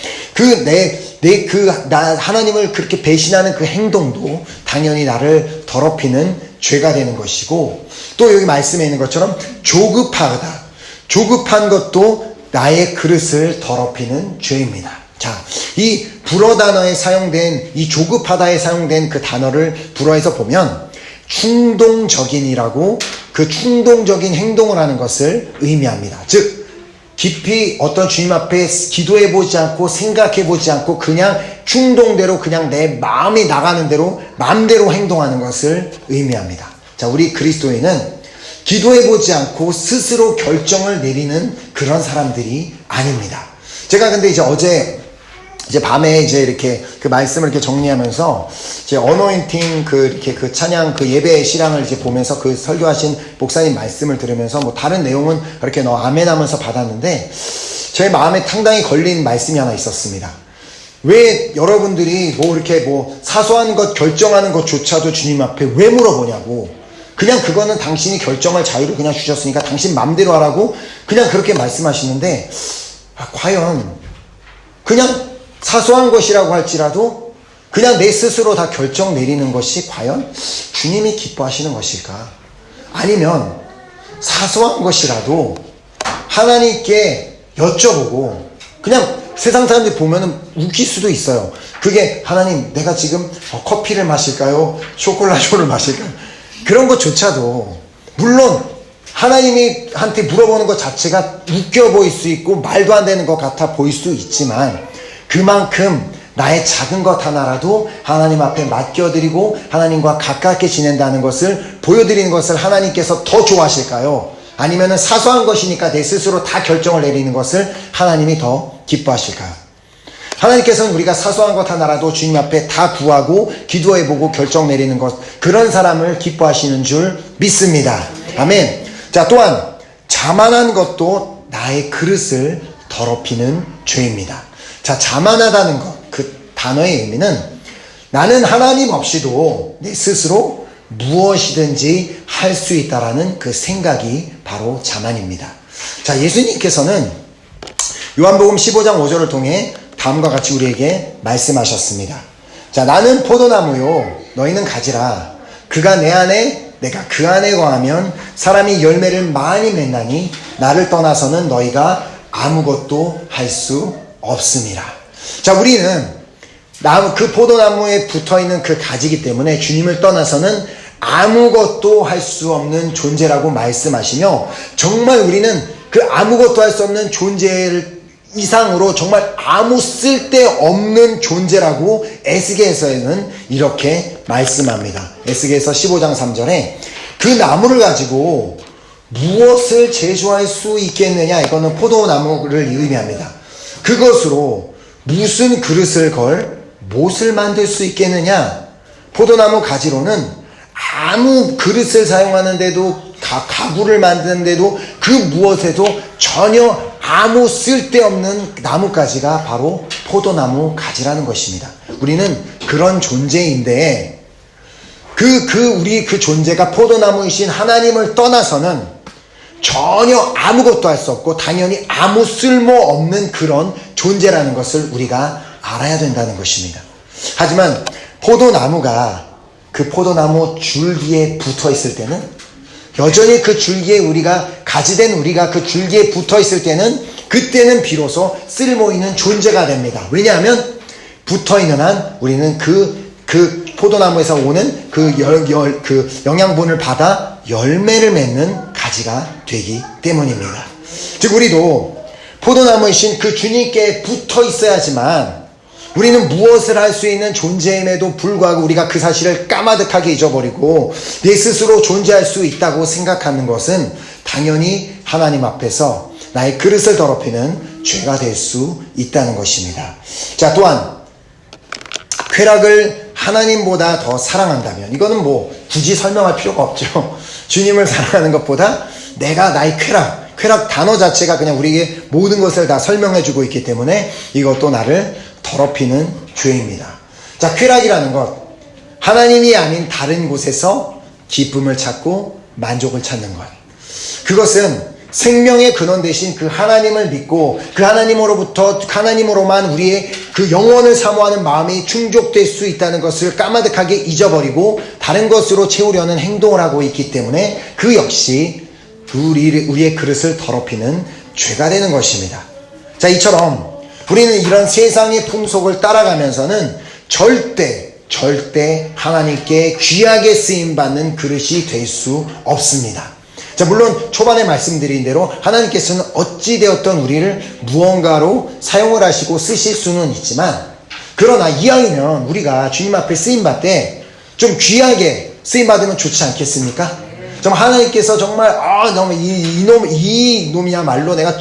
하나님을 그렇게 배신하는 그 행동도 당연히 나를 더럽히는 죄가 되는 것이고, 또 여기 말씀에 있는 것처럼 조급한 것도 나의 그릇을 더럽히는 죄입니다. 자, 이 불어 단어에 사용된, 이 조급하다에 사용된 그 단어를 불어에서 보면 충동적인이라고, 그 충동적인 행동을 하는 것을 의미합니다. 즉 깊이 어떤 주님 앞에 기도해보지 않고 생각해보지 않고 그냥 충동대로, 그냥 내 마음이 나가는 대로 마음대로 행동하는 것을 의미합니다. 자, 우리 그리스도인은 기도해보지 않고 스스로 결정을 내리는 그런 사람들이 아닙니다. 제가 근데 이제 어제 이제 밤에 이제 이렇게 그 말씀을 이렇게 정리하면서 이제 어노인팅 이렇게 그 찬양 그 예배 시랑을 이제 보면서 그 설교하신 목사님 말씀을 들으면서 뭐 다른 내용은 그렇게 아멘 하면서 받았는데 제 마음에 상당히 걸린 말씀이 하나 있었습니다. 왜 여러분들이 뭐 이렇게 뭐 사소한 것 결정하는 것조차도 주님 앞에 왜 물어보냐고. 그냥 그거는 당신이 결정할 자유를 그냥 주셨으니까 당신 맘대로 하라고 그냥 그렇게 말씀하시는데 과연 그냥 사소한 것이라고 할지라도 그냥 내 스스로 다 결정 내리는 것이 과연 주님이 기뻐하시는 것일까? 아니면 사소한 것이라도 하나님께 여쭤보고 그냥 세상 사람들이 보면은 웃길 수도 있어요. 그게 하나님 내가 지금 커피를 마실까요? 쇼콜라쇼를 마실까요? 그런 것조차도 물론 하나님이 한테 물어보는 것 자체가 웃겨 보일 수 있고 말도 안 되는 것 같아 보일 수 있지만 그만큼 나의 작은 것 하나라도 하나님 앞에 맡겨드리고 하나님과 가깝게 지낸다는 것을 보여드리는 것을 하나님께서 더 좋아하실까요? 아니면은 사소한 것이니까 내 스스로 다 결정을 내리는 것을 하나님이 더 기뻐하실까요? 하나님께서는 우리가 사소한 것 하나라도 주님 앞에 다 구하고 기도해보고 결정 내리는 것 그런 사람을 기뻐하시는 줄 믿습니다. 아멘. 자, 또한 자만한 것도 나의 그릇을 더럽히는 죄입니다. 자, 자만하다는 것, 그 단어의 의미는 나는 하나님 없이도 내 스스로 무엇이든지 할 수 있다라는 그 생각이 바로 자만입니다. 자, 예수님께서는 요한복음 15장 5절을 통해 다음과 같이 우리에게 말씀하셨습니다. 자, 나는 포도나무요 너희는 가지라. 그가 내 안에 내가 그 안에 거하면 사람이 열매를 많이 맺나니 나를 떠나서는 너희가 아무것도 할 수 없음이라. 자, 우리는 그 포도나무에 붙어있는 그 가지기 때문에 주님을 떠나서는 아무것도 할 수 없는 존재라고 말씀하시며 정말 우리는 그 아무것도 할 수 없는 존재를 이상으로 정말 아무 쓸데없는 존재라고 에스겔서에는 이렇게 말씀합니다. 에스겔서 15장 3절에 그 나무를 가지고 무엇을 제조할 수 있겠느냐. 이거는 포도나무를 의미합니다. 그것으로 무슨 그릇을 걸 못을 만들 수 있겠느냐. 포도나무 가지로는 아무 그릇을 사용하는데도 가구를 만드는데도 그 무엇에도 전혀 아무 쓸데없는 나뭇가지가 바로 포도나무 가지라는 것입니다. 우리는 그런 존재인데 우리 그 존재가 포도나무이신 하나님을 떠나서는 전혀 아무것도 할 수 없고 당연히 아무 쓸모없는 그런 존재라는 것을 우리가 알아야 된다는 것입니다. 하지만 포도나무가 그 포도나무 줄기에 붙어 있을 때는 여전히 그 줄기에 가지된 우리가 그 줄기에 붙어 있을 때는 그때는 비로소 쓸모 있는 존재가 됩니다. 왜냐하면 붙어 있는 한 우리는 그 포도나무에서 오는 그 영양분을 받아 열매를 맺는 가지가 되기 때문입니다. 즉 우리도 포도나무이신 그 주님께 붙어 있어야지만 우리는 무엇을 할 수 있는 존재임에도 불구하고 우리가 그 사실을 까마득하게 잊어버리고 내 스스로 존재할 수 있다고 생각하는 것은 당연히 하나님 앞에서 나의 그릇을 더럽히는 죄가 될 수 있다는 것입니다. 자, 또한 쾌락을 하나님보다 더 사랑한다면 이거는 뭐 굳이 설명할 필요가 없죠. 주님을 사랑하는 것보다 나의 쾌락 단어 자체가 그냥 우리에게 모든 것을 다 설명해주고 있기 때문에 이것도 나를 더럽히는 죄입니다. 자, 쾌락이라는 것, 하나님이 아닌 다른 곳에서 기쁨을 찾고 만족을 찾는 것. 그것은 생명의 근원 되신 그 하나님을 믿고 그 하나님으로만 우리의 그 영원을 사모하는 마음이 충족될 수 있다는 것을 까마득하게 잊어버리고 다른 것으로 채우려는 행동을 하고 있기 때문에 그 역시 우리의 그릇을 더럽히는 죄가 되는 것입니다. 자, 이처럼 우리는 이런 세상의 풍속을 따라가면서는 절대 하나님께 귀하게 쓰임받는 그릇이 될 수 없습니다. 자, 물론 초반에 말씀드린 대로 하나님께서는 어찌되었던 우리를 무언가로 사용을 하시고 쓰실 수는 있지만 그러나 이왕이면 우리가 주님 앞에 쓰임받되 좀 귀하게 쓰임받으면 좋지 않겠습니까? 정말 하나님께서 정말 너무 이놈이야말로 내가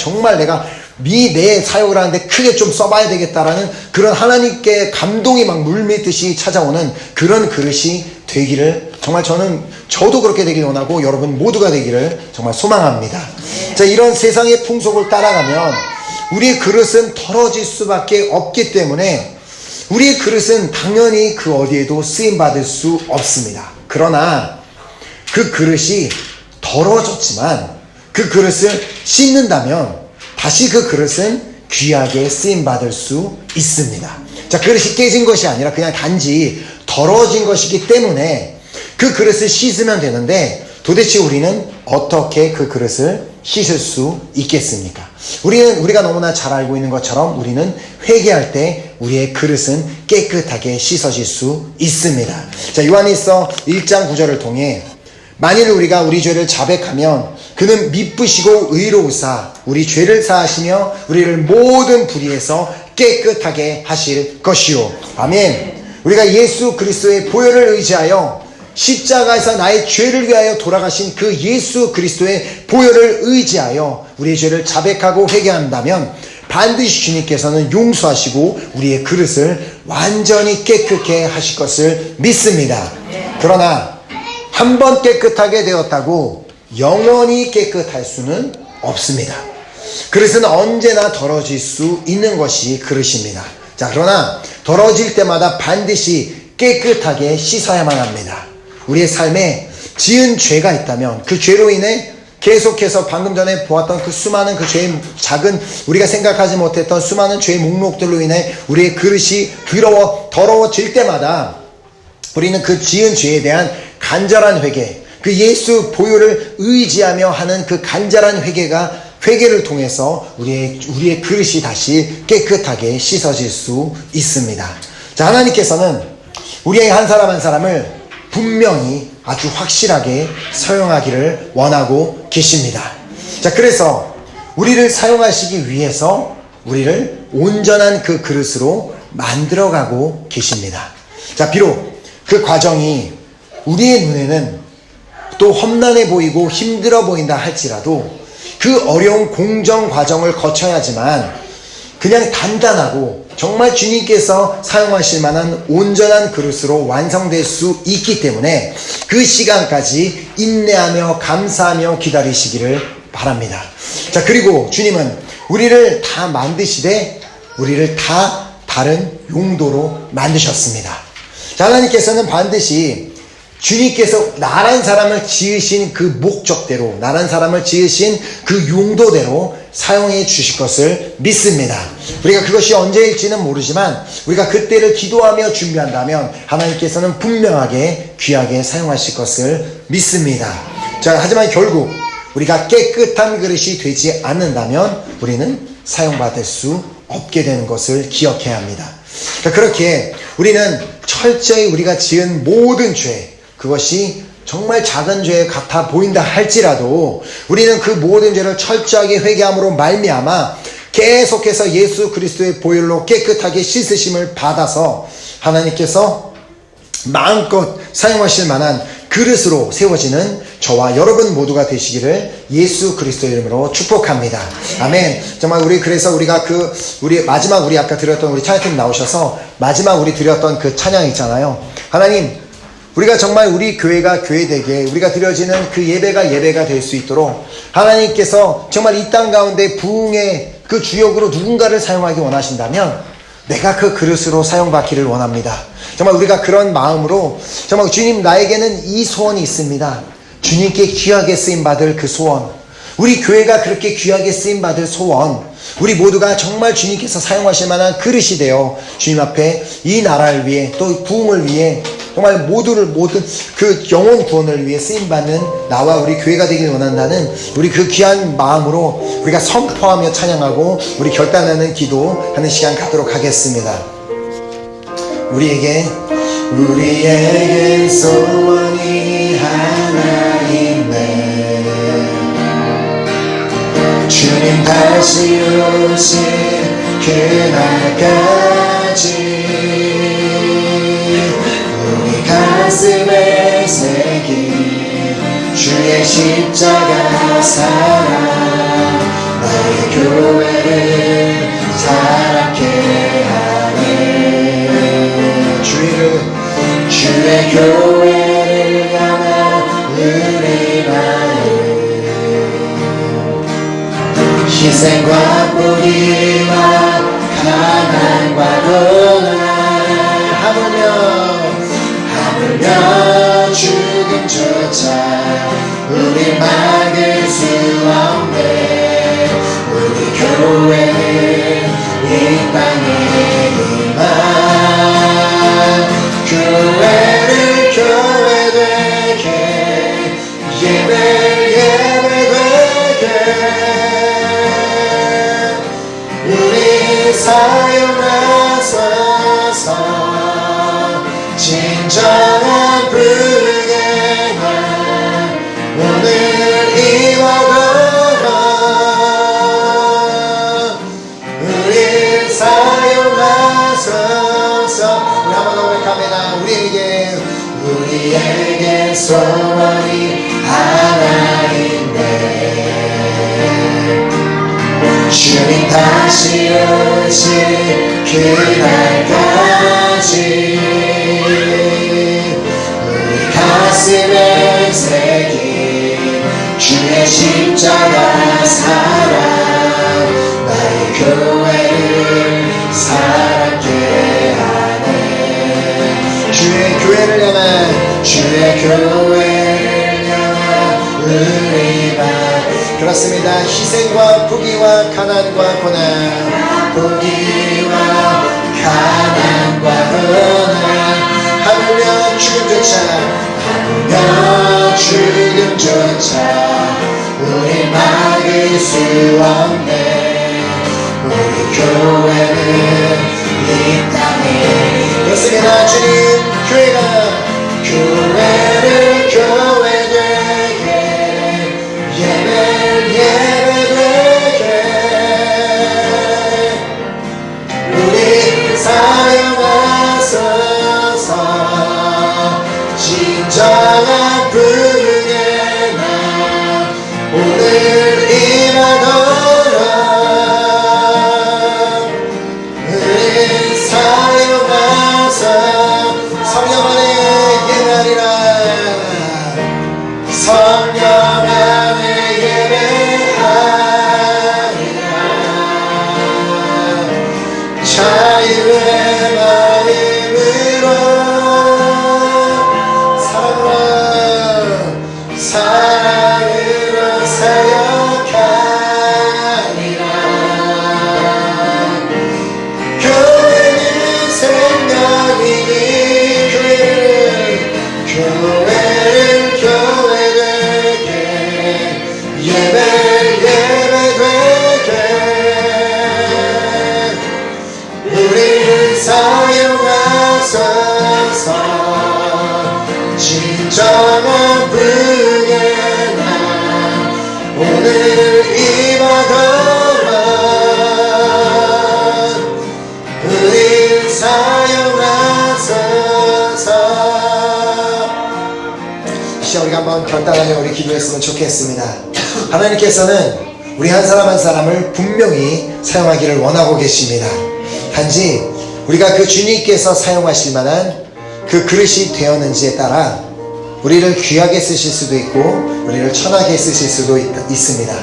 내 사역을 하는데 크게 좀 써봐야 되겠다라는 그런 하나님께 감동이 막 물밀듯이 찾아오는 그런 그릇이 되기를 정말 저도 그렇게 되길 원하고 여러분 모두가 되기를 정말 소망합니다. 자, 이런 세상의 풍속을 따라가면 우리의 그릇은 더러질 수밖에 없기 때문에 우리의 그릇은 당연히 그 어디에도 쓰임받을 수 없습니다. 그러나 그 그릇이 더러워졌지만 그 그릇을 씻는다면 다시 그 그릇은 귀하게 쓰임받을 수 있습니다. 자, 그릇이 깨진 것이 아니라 그냥 단지 더러워진 것이기 때문에 그 그릇을 씻으면 되는데 도대체 우리는 어떻게 그 그릇을 씻을 수 있겠습니까? 우리가 너무나 잘 알고 있는 것처럼 우리는 회개할 때 우리의 그릇은 깨끗하게 씻어질 수 있습니다. 자, 요한일서 1장 9절을 통해 만일 우리가 우리 죄를 자백하면 그는 미쁘시고 의로우사 우리 죄를 사하시며 우리를 모든 불의에서 깨끗하게 하실 것이요. 아멘. 우리가 예수 그리스도의 보혈을 의지하여 십자가에서 나의 죄를 위하여 돌아가신 그 예수 그리스도의 보혈을 의지하여 우리의 죄를 자백하고 회개한다면 반드시 주님께서는 용서하시고 우리의 그릇을 완전히 깨끗게 하실 것을 믿습니다. 그러나 한 번 깨끗하게 되었다고 영원히 깨끗할 수는 없습니다. 그릇은 언제나 더러질 수 있는 것이 그릇입니다. 자, 그러나 더러질 때마다 반드시 깨끗하게 씻어야만 합니다. 우리의 삶에 지은 죄가 있다면 그 죄로 인해 계속해서 방금 전에 보았던 그 수많은 그 죄의 작은 우리가 생각하지 못했던 수많은 죄의 목록들로 인해 우리의 그릇이 더러워질 때마다 우리는 그 지은 죄에 대한 간절한 회개, 그 예수 보혈을 의지하며 하는 그 간절한 회개를 통해서 우리의 그릇이 다시 깨끗하게 씻어질 수 있습니다. 자, 하나님께서는 우리의 한 사람 한 사람을 분명히 아주 확실하게 사용하기를 원하고 계십니다. 자, 그래서 우리를 사용하시기 위해서 우리를 온전한 그 그릇으로 만들어가고 계십니다. 자, 비록 그 과정이 우리의 눈에는 또 험난해 보이고 힘들어 보인다 할지라도 그 어려운 공정 과정을 거쳐야지만 그냥 단단하고 정말 주님께서 사용하실 만한 온전한 그릇으로 완성될 수 있기 때문에 그 시간까지 인내하며 감사하며 기다리시기를 바랍니다. 자, 그리고 주님은 우리를 다 만드시되 우리를 다 다른 용도로 만드셨습니다. 자, 하나님께서는 반드시 주님께서 나란 사람을 지으신 그 목적대로, 나란 사람을 지으신 그 용도대로 사용해 주실 것을 믿습니다. 우리가 그것이 언제일지는 모르지만 우리가 그때를 기도하며 준비한다면 하나님께서는 분명하게 귀하게 사용하실 것을 믿습니다. 자, 하지만 결국 우리가 깨끗한 그릇이 되지 않는다면 우리는 사용받을 수 없게 되는 것을 기억해야 합니다. 그렇게 우리는 철저히 우리가 지은 모든 죄, 그것이 정말 작은 죄 같아 보인다 할지라도 우리는 그 모든 죄를 철저하게 회개함으로 말미암아 계속해서 예수 그리스도의 보혈로 깨끗하게 씻으심을 받아서 하나님께서 마음껏 사용하실 만한 그릇으로 세워지는 저와 여러분 모두가 되시기를 예수 그리스도의 이름으로 축복합니다. 아멘. 정말 그래서 우리가 우리 마지막 우리 아까 드렸던 우리 찬양팀 나오셔서 마지막 우리 드렸던 그 찬양 있잖아요. 하나님, 우리가 정말 우리 교회가 교회되게 우리가 드려지는 그 예배가 될 수 있도록 하나님께서 정말 이 땅 가운데 부흥의 그 주역으로 누군가를 사용하기 원하신다면 내가 그 그릇으로 사용받기를 원합니다. 정말 우리가 그런 마음으로 정말 주님, 나에게는 이 소원이 있습니다. 주님께 귀하게 쓰임받을 그 소원, 우리 교회가 그렇게 귀하게 쓰임받을 소원, 우리 모두가 정말 주님께서 사용하실 만한 그릇이 되어 주님 앞에 이 나라를 위해 또 부흥을 위해 정말 모든 그 영혼 구원을 위해 쓰임받는 나와 우리 교회가 되길 원한다는 우리 그 귀한 마음으로 우리가 선포하며 찬양하고 우리 결단하는 기도하는 시간 갖도록 하겠습니다. 우리에게 소원이 하나 있네. 주님 다시 오신 그날까지 우리 가슴에 새긴 주의 십자가 사랑 나의 교회를 자랑케 하네. 주의 교회를 향한 우리나의 희생과 포기와 가난과 고난 하물며 죽음조차 우리 막을 수 없네. 우리 교회는 이 땅에 임한 교회를 교회되게 예배되게 우리 사용하소서. 진정한 불행한 오늘 이와가 우리 사용하소서. 우리 한번 고백합니다. 우리에게 소원이 하나인데 주님 다시 오실 그날까지 우리 가슴에 새긴 주의 십자가 사랑 나의 교회를 사랑케 하네. 주의 교회를 향한 우리만 그렇습니다. 희생과 포기와 가난과 고난 포기와 가난과 고난 하물며 죽음조차 우리 막을 수 없네. 우리 교회는 이 땅에 그렇습니다. 주님 교회를 교회되게 예배되게 우리 사용하소서. 진정한 불행한 오늘 임하도록 우리 사용하소서. 성령 안에 예배하리라. 성령 안에 예배하리라. 자유의 마음으로 사랑으로 사역하리라. 교회는 생명이니 교회를 교회되게 예배되게 우리 사용하소서. 진정한 불행한 오늘 임하도록 우리 사용하소서. 우리가 한번 결단하여 우리 기도했으면 좋겠습니다. 하나님께서는 우리 한 사람 한 사람을 분명히 사용하기를 원하고 계십니다. 단지 우리가 그 주님께서 사용하실 만한 그 그릇이 되었는지에 따라 우리를 귀하게 쓰실 수도 있고 우리를 천하게 쓰실 수도 있습니다.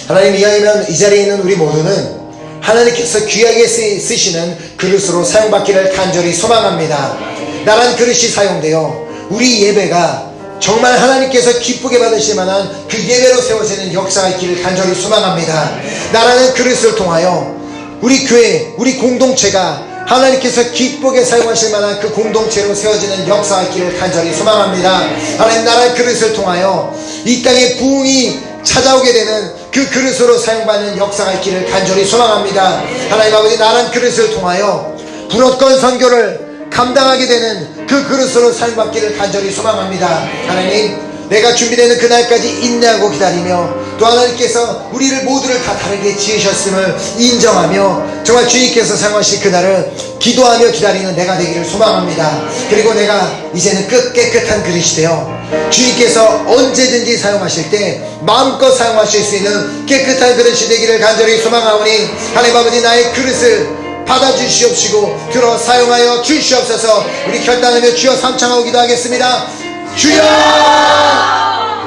하나님 이하이면 이 자리에 있는 우리 모두는 하나님께서 귀하게 쓰시는 그릇으로 사용받기를 간절히 소망합니다. 나란 그릇이 사용되어 우리 예배가 정말 하나님께서 기쁘게 받으실 만한 그 예배로 세워지는 역사가 있기를 간절히 소망합니다. 나라는 그릇을 통하여 우리 교회, 우리 공동체가 하나님께서 기쁘게 사용하실 만한 그 공동체로 세워지는 역사가 있기를 간절히 소망합니다. 하나님 나라의 그릇을 통하여 이 땅에 부흥이 찾아오게 되는 그 그릇으로 사용받는 역사가 있기를 간절히 소망합니다. 하나님 아버지 나란 그릇을 통하여 불어권 선교를 감당하게 되는 그 그릇으로 사용받기를 간절히 소망합니다. 하나님 내가 준비되는 그날까지 인내하고 기다리며 또 하나님께서 우리를 모두를 다 다르게 지으셨음을 인정하며 정말 주님께서 사용하실 그날을 기도하며 기다리는 내가 되기를 소망합니다. 그리고 내가 이제는 깨끗한 그릇이 되어 주님께서 언제든지 사용하실 때 마음껏 사용하실 수 있는 깨끗한 그릇이 되기를 간절히 소망하오니 하나님 아버지 나의 그릇을 받아주시옵시고 들어 사용하여 주시옵소서. 우리 결단하며 주여 삼창하고 기도하겠습니다. 주여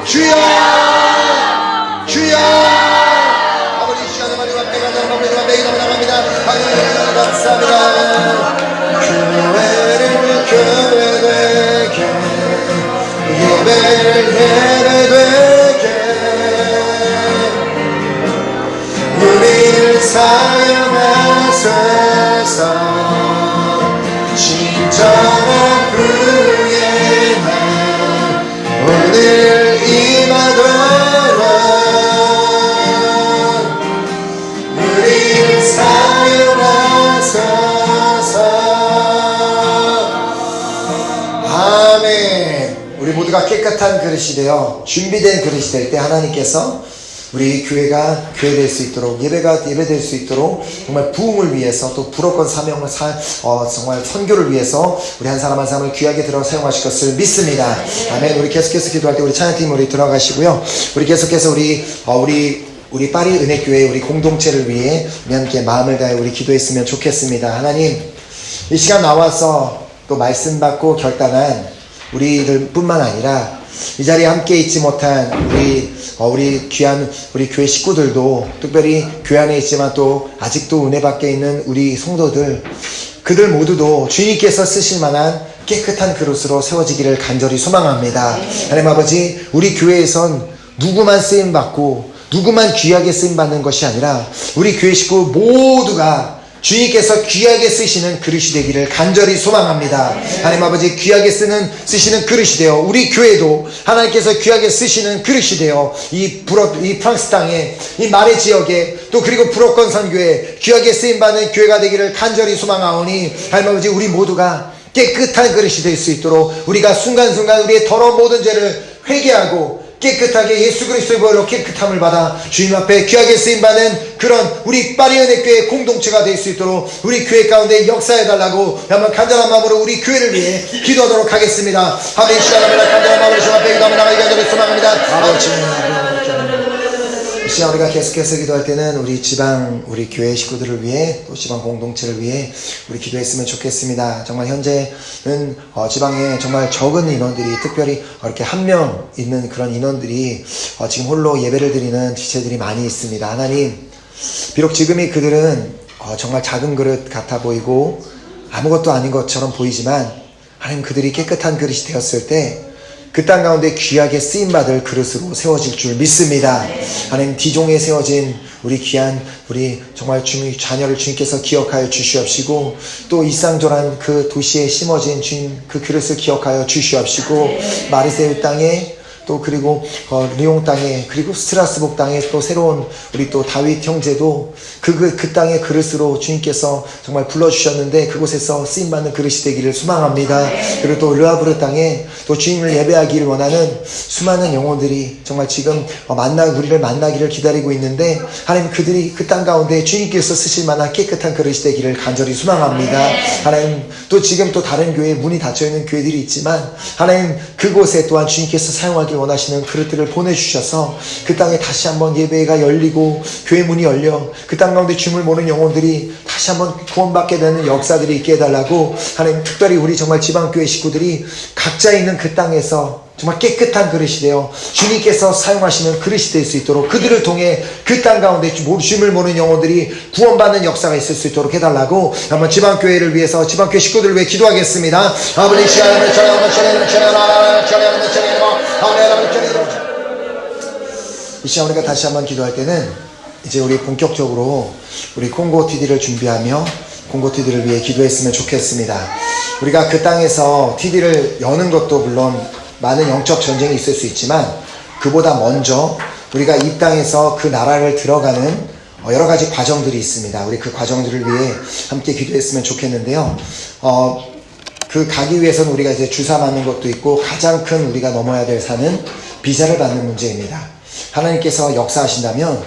주여 주여. 아버지 이 시간에 마지막 때가 마지막 때가 나갑니다. 하나님 감사합니다. 교회를 교회되게 예배를 예배되게 우리를 사용하소서. 진정한 부의 날 오늘 임하도록 우리를 사용하소서. 아멘. 우리 모두가 깨끗한 그릇이 되어 준비된 그릇이 될 때 하나님께서 우리 교회가 교회 될 수 있도록 예배가 예배 될 수 있도록 정말 부흥을 위해서 또 불어권 사명을 정말 선교를 위해서 우리 한 사람 한 사람을 귀하게 들어 사용하실 것을 믿습니다. 아멘. 우리 계속해서 기도할 때 우리 찬양팀 우리 들어가시고요. 우리 계속해서 우리 파리 은혜교회 우리 공동체를 위해 우리 함께 마음을 다해 우리 기도했으면 좋겠습니다. 하나님 이 시간 나와서 또 말씀 받고 결단한 우리들 뿐만 아니라 이 자리에 함께 있지 못한 우리 귀한 우리 교회 식구들도 특별히 교회 안에 있지만 또 아직도 은혜 밖에 있는 우리 성도들 그들 모두도 주님께서 쓰실 만한 깨끗한 그릇으로 세워지기를 간절히 소망합니다. 하나님 아버지 우리 교회에선 누구만 쓰임받고 누구만 귀하게 쓰임받는 것이 아니라 우리 교회 식구 모두가 주님께서 귀하게 쓰시는 그릇이 되기를 간절히 소망합니다. 하나님 아버지 귀하게 쓰시는 그릇이 되어 우리 교회도 하나님께서 귀하게 쓰시는 그릇이 되어 이 프랑스 땅에 이 마레 지역에 또 그리고 불어권 선교에 귀하게 쓰임받는 교회가 되기를 간절히 소망하오니 하나님 아버지 우리 모두가 깨끗한 그릇이 될 수 있도록 우리가 순간순간 우리의 더러운 모든 죄를 회개하고 깨끗하게 예수 그리스도의 보혈로 깨끗함을 받아 주님 앞에 귀하게 쓰임받는 그런 우리 파리 은혜교회 공동체가 될 수 있도록 우리 교회 가운데 역사해달라고 한번 간절한 마음으로 우리 교회를 위해 기도하도록 하겠습니다. 하나님 시간합니다. 간절한 마음으로 주님 앞에 기도하며 나가기 간절히 소망합니다. 아버지 이 시간 우리가 계속해서 기도할 때는 우리 지방 우리 교회 식구들을 위해 또 지방 공동체를 위해 우리 기도했으면 좋겠습니다. 정말 현재는 지방에 정말 적은 인원들이 특별히 이렇게 한 명 있는 그런 인원들이 지금 홀로 예배를 드리는 지체들이 많이 있습니다. 하나님 비록 지금이 그들은 정말 작은 그릇 같아 보이고 아무것도 아닌 것처럼 보이지만 하나님 그들이 깨끗한 그릇이 되었을 때 그 땅 가운데 귀하게 쓰임받을 그릇으로 세워질 줄 믿습니다. 하나님 디종에 세워진 우리 귀한 우리 정말 주님 자녀를 주님께서 기억하여 주시옵시고 또 이쌍조란 그 도시에 심어진 주님 그 그릇을 기억하여 주시옵시고 마르세유 땅에 또 그리고 리옹 땅에 그리고 스트라스burg 땅에 또 새로운 우리 또 다윗 형제도 그 땅의 그릇으로 주님께서 정말 불러주셨는데 그곳에서 쓰임받는 그릇이 되기를 소망합니다. 그리고 또 르하브르 땅에 또 주님을 예배하기를 원하는 수많은 영혼들이 정말 지금 우리를 만나기를 기다리고 있는데 하나님 그들이 그 땅 가운데 주님께서 쓰실 만한 깨끗한 그릇이 되기를 간절히 소망합니다. 하나님 또 지금 또 다른 교회에 문이 닫혀있는 교회들이 있지만 하나님 그곳에 또한 주님께서 사용하기 원하시는 그릇들을 보내주셔서 그 땅에 다시 한번 예배가 열리고 교회 문이 열려 그 땅 가운데 주님을 모르는 영혼들이 다시 한번 구원받게 되는 역사들이 있게 해달라고 하나님 특별히 우리 정말 지방교회 식구들이 각자 있는 그 땅에서 정말 깨끗한 그릇이 되어 주님께서 사용하시는 그릇이 될 수 있도록 그들을 통해 그 땅 가운데 주님을 모르는 영혼들이 구원받는 역사가 있을 수 있도록 해달라고 한번 지방교회를 위해서 지방교회 식구들을 위해 기도하겠습니다. 아버지 시간을 이 시간 우리가 다시 한번 기도할 때는 이제 우리 본격적으로 우리 콩고 TD를 준비하며 콩고 TD를 위해 기도했으면 좋겠습니다. 우리가 그 땅에서 TD를 여는 것도 물론 많은 영적 전쟁이 있을 수 있지만 그보다 먼저 우리가 이 땅에서 그 나라를 들어가는 여러 가지 과정들이 있습니다. 우리 그 과정들을 위해 함께 기도했으면 좋겠는데요. 그 가기 위해서는 우리가 이제 주사 맞는 것도 있고 가장 큰 우리가 넘어야 될 산은 비자를 받는 문제입니다. 하나님께서 역사하신다면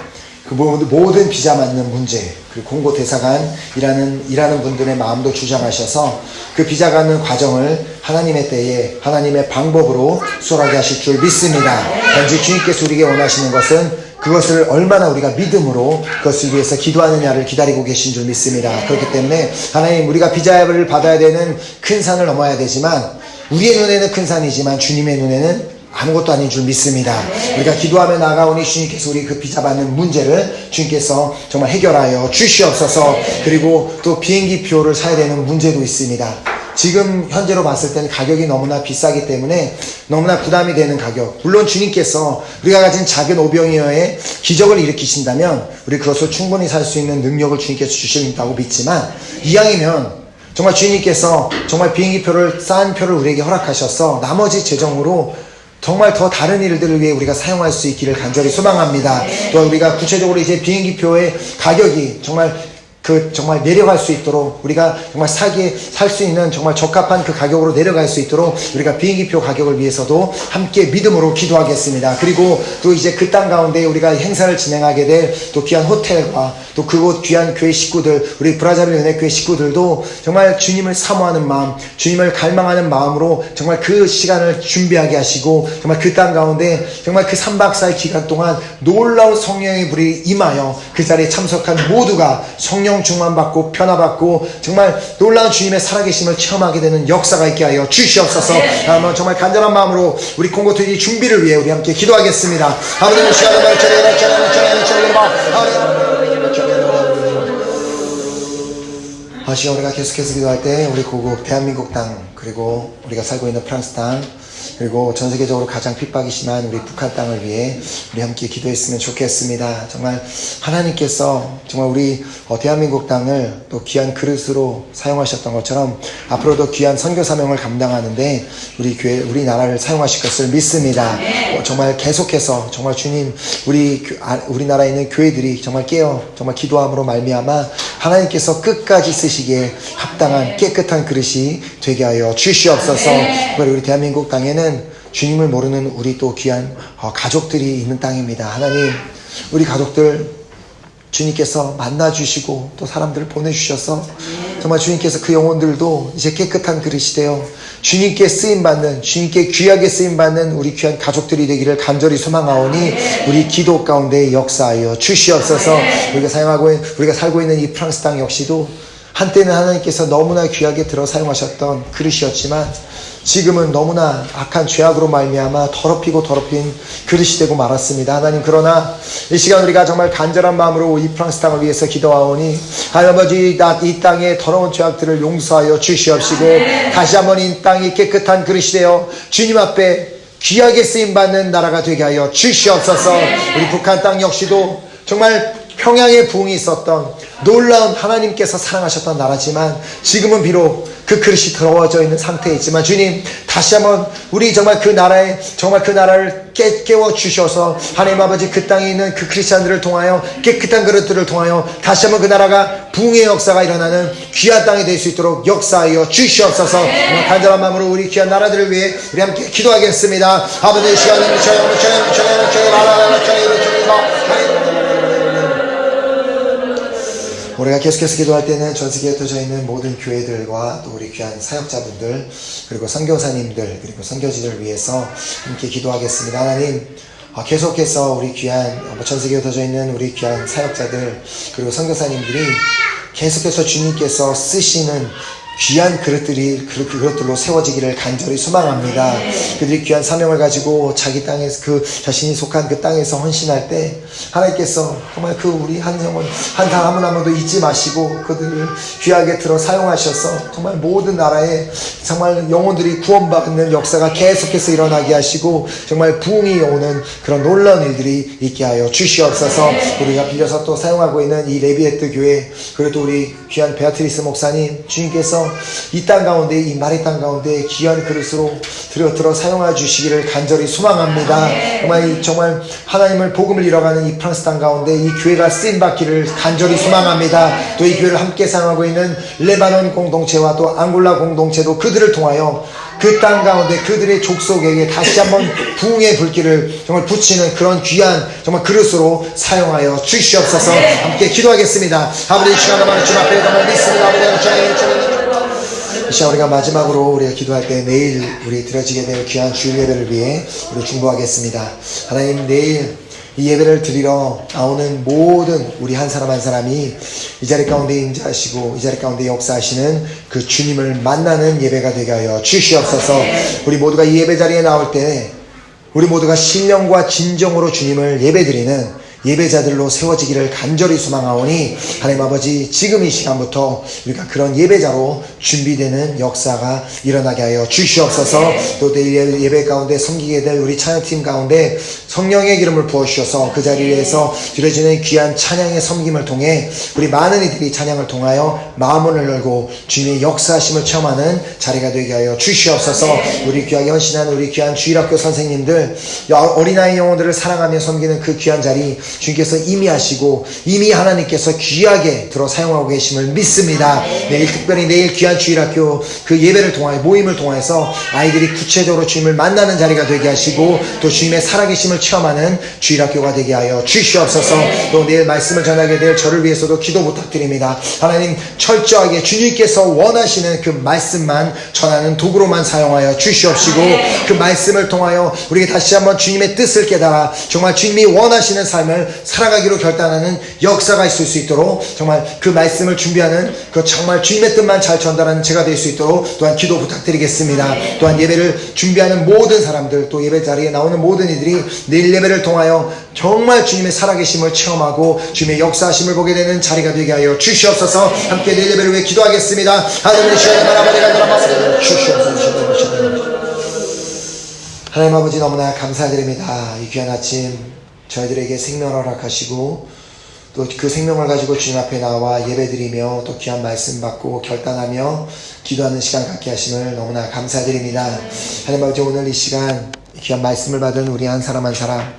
그 모든 비자 맞는 문제, 그 공고 대사관 일하는 분들의 마음도 주장하셔서 그 비자 갖는 과정을 하나님의 때에 하나님의 방법으로 수월하게 하실 줄 믿습니다. 단지 주님께서 우리에게 원하시는 것은 그것을 얼마나 우리가 믿음으로 그것을 위해서 기도하느냐를 기다리고 계신 줄 믿습니다. 그렇기 때문에 하나님, 우리가 비자를 받아야 되는 큰 산을 넘어야 되지만, 우리의 눈에는 큰 산이지만 주님의 눈에는 아무것도 아닌 줄 믿습니다. 우리가 기도하며 나아가오니 주님께서 우리 그 비자 받는 문제를 주님께서 정말 해결하여 주시옵소서. 그리고 또 비행기 표를 사야 되는 문제도 있습니다. 지금 현재로 봤을 때는 가격이 너무나 비싸기 때문에 너무나 부담이 되는 가격. 물론 주님께서 우리가 가진 작은 오병이어의 기적을 일으키신다면 우리 그것을 충분히 살 수 있는 능력을 주님께서 주신다고 믿지만, 이왕이면 정말 주님께서 정말 비행기표를 싼 표를 우리에게 허락하셔서 나머지 재정으로 정말 더 다른 일들을 위해 우리가 사용할 수 있기를 간절히 소망합니다. 또 우리가 구체적으로 이제 비행기표의 가격이 정말 내려갈 수 있도록, 우리가 정말 살 수 있는 정말 적합한 그 가격으로 내려갈 수 있도록 우리가 비행기표 가격을 위해서도 함께 믿음으로 기도하겠습니다. 그리고 또 이제 그 땅 가운데 우리가 행사를 진행하게 될 또 귀한 호텔과 또 그곳 귀한 교회 식구들, 우리 브라자빌 은혜교회 식구들도 정말 주님을 사모하는 마음, 주님을 갈망하는 마음으로 정말 그 시간을 준비하게 하시고, 정말 그 땅 가운데 정말 그 3박 4일 기간 동안 놀라운 성령의 불이 임하여 그 자리에 참석한 모두가 성령 충만받고 변화받고 정말 놀라운 주님의 살아계심을 체험하게 되는 역사가 있게 하여 주시옵소서. 한번 정말 간절한 마음으로 우리 콩고토이 준비를 위해 우리 함께 기도하겠습니다. 하나님의 시간을 우리가 계속해서 기도할 때 우리 고국 대한민국 땅, 그리고 우리가 살고 있는 프랑스 땅, 그리고 전 세계적으로 가장 핍박이 심한 우리 북한 땅을 위해 우리 함께 기도했으면 좋겠습니다. 정말 하나님께서 정말 우리 대한민국 땅을 또 귀한 그릇으로 사용하셨던 것처럼 앞으로도 귀한 선교 사명을 감당하는데 우리 교회, 우리 나라를 사용하실 것을 믿습니다. 정말 계속해서 정말 주님, 우리나라에 있는 교회들이 정말 깨어 정말 기도함으로 말미암아 하나님께서 끝까지 쓰시기에 합당한 깨끗한 그릇이 되게 하여 주시옵소서. 우리 대한민국 땅에는 주님을 모르는 우리 또 귀한 가족들이 있는 땅입니다. 하나님, 우리 가족들 주님께서 만나주시고 또 사람들을 보내주셔서 정말 주님께서 그 영혼들도 이제 깨끗한 그릇이 되어 주님께 쓰임받는, 주님께 귀하게 쓰임받는 우리 귀한 가족들이 되기를 간절히 소망하오니 우리 기도 가운데 역사하여 주시옵소서. 우리가 살고 있는 이 프랑스 땅 역시도 한때는 하나님께서 너무나 귀하게 들어 사용하셨던 그릇이었지만 지금은 너무나 악한 죄악으로 말미암아 더럽히고 더럽힌 그릇이 되고 말았습니다. 하나님, 그러나 이 시간 우리가 정말 간절한 마음으로 이 프랑스 땅을 위해서 기도하오니 하나님 아버지, 이 땅의 더러운 죄악들을 용서하여 주시옵시고 다시 한번 이 땅이 깨끗한 그릇이 되어 주님 앞에 귀하게 쓰임받는 나라가 되게 하여 주시옵소서. 우리 북한 땅 역시도 정말 평양의 부흥이 있었던 놀라운 하나님께서 사랑하셨던 나라지만 지금은 비록 그 그릇이 더러워져 있는 상태에 있지만 주님, 다시 한번 우리 정말 그 나라를 깨워 주셔서 하나님 아버지, 그 땅에 있는 그 크리스찬들을 통하여 깨끗한 그릇들을 통하여 다시 한번 그 나라가 부흥의 역사가 일어나는 귀한 땅이 될 수 있도록 역사하여 주시옵소서. 간절한 마음으로 우리 귀한 나라들을 위해 우리 함께 기도하겠습니다. 아버지의 시간을 우리가 계속해서 기도할 때는 전 세계에 흩어져 있는 모든 교회들과 또 우리 귀한 사역자분들, 그리고 선교사님들, 그리고 선교지를 위해서 함께 기도하겠습니다. 하나님, 계속해서 우리 귀한 전 세계에 흩어져 있는 우리 귀한 사역자들, 그리고 선교사님들이 계속해서 주님께서 쓰시는 귀한 그릇들로 세워지기를 간절히 소망합니다. 그들이 귀한 사명을 가지고 자기 땅에서 자신이 속한 그 땅에서 헌신할 때 하나님께서 정말 우리 한 영혼, 한 사람 한 분도 잊지 마시고 그들을 귀하게 들어 사용하셔서 정말 모든 나라에 정말 영혼들이 구원받는 역사가 계속해서 일어나게 하시고 정말 부흥이 오는 그런 놀라운 일들이 있게 하여 주시옵소서. 우리가 빌려서 또 사용하고 있는 이 레비에트 교회, 그리고 또 우리 귀한 베아트리스 목사님, 주님께서 이 땅 가운데, 이 마리 땅 가운데 귀한 그릇으로 들어 사용해 주시기를 간절히 소망합니다. 정말 하나님을 복음을 잃어가는 이 프랑스 땅 가운데 이 교회가 쓰임받기를 간절히 소망합니다. 또 이 교회를 함께 사용하고 있는 레바논 공동체와 또 앙골라 공동체도 그들을 통하여 그 땅 가운데 그들의 족속에게 다시 한번 부흥의 불길을 정말 붙이는 그런 귀한 정말 그릇으로 사용하여 주시옵소서. 함께 기도하겠습니다. 아버지, 이 시간을 주님 앞에 정말 믿습니다. 아버지, 이 시간 우리가 마지막으로 우리가 기도할 때 내일 우리 드려지게 될 귀한 주일 예배를 위해 우리 중보하겠습니다. 하나님, 내일 이 예배를 드리러 나오는 모든 우리 한 사람 한 사람이 이 자리 가운데 임재하시고 이 자리 가운데 역사하시는 그 주님을 만나는 예배가 되게 하여 주시옵소서. 우리 모두가 이 예배 자리에 나올 때 우리 모두가 신령과 진정으로 주님을 예배드리는 예배자들로 세워지기를 간절히 소망하오니 하나님 아버지, 지금 이 시간부터 우리가 그런 예배자로 준비되는 역사가 일어나게 하여 주시옵소서. 또 내일 예배 가운데 섬기게 될 우리 찬양팀 가운데 성령의 기름을 부어주셔서 그 자리에서 드려지는 귀한 찬양의 섬김을 통해 우리 많은 이들이 찬양을 통하여 마음을 열고 주님의 역사하심을 체험하는 자리가 되게 하여 주시옵소서. 우리 귀하게 헌신한 우리 귀한 주일학교 선생님들, 어린아이 영혼들을 사랑하며 섬기는 그 귀한 자리 주님께서 이미 하시고 이미 하나님께서 귀하게 들어 사용하고 계심을 믿습니다. 내일 특별히 내일 귀한 주일학교 그 예배를 통하여 모임을 통해서 아이들이 구체적으로 주님을 만나는 자리가 되게 하시고 또 주님의 살아계심을 체험하는 주일학교가 되게 하여 주시옵소서. 또 내일 말씀을 전하게 될 저를 위해서도 기도 부탁드립니다. 하나님, 철저하게 주님께서 원하시는 그 말씀만 전하는 도구로만 사용하여 주시옵시고 그 말씀을 통하여 우리가 다시 한번 주님의 뜻을 깨달아 정말 주님이 원하시는 삶을 살아가기로 결단하는 역사가 있을 수 있도록 정말 그 말씀을 준비하는 그 정말 주님의 뜻만 잘 전달하는 제가 될 수 있도록 또한 기도 부탁드리겠습니다. 또한 예배를 준비하는 모든 사람들, 또 예배 자리에 나오는 모든 이들이 내일 예배를 통하여 정말 주님의 살아계심을 체험하고 주님의 역사하심을 보게 되는 자리가 되게 하여 주시옵소서. 함께 내일 예배를 위해 기도하겠습니다. 하나님, 하나님 아버지, 너무나 감사드립니다. 이 귀한 아침 저희들에게 생명을 허락하시고 또 그 생명을 가지고 주님 앞에 나와 예배드리며 또 귀한 말씀 받고 결단하며 기도하는 시간 갖게 하심을 너무나 감사드립니다. 하나님 아버지, 오늘 이 시간 귀한 말씀을 받은 우리 한 사람 한 사람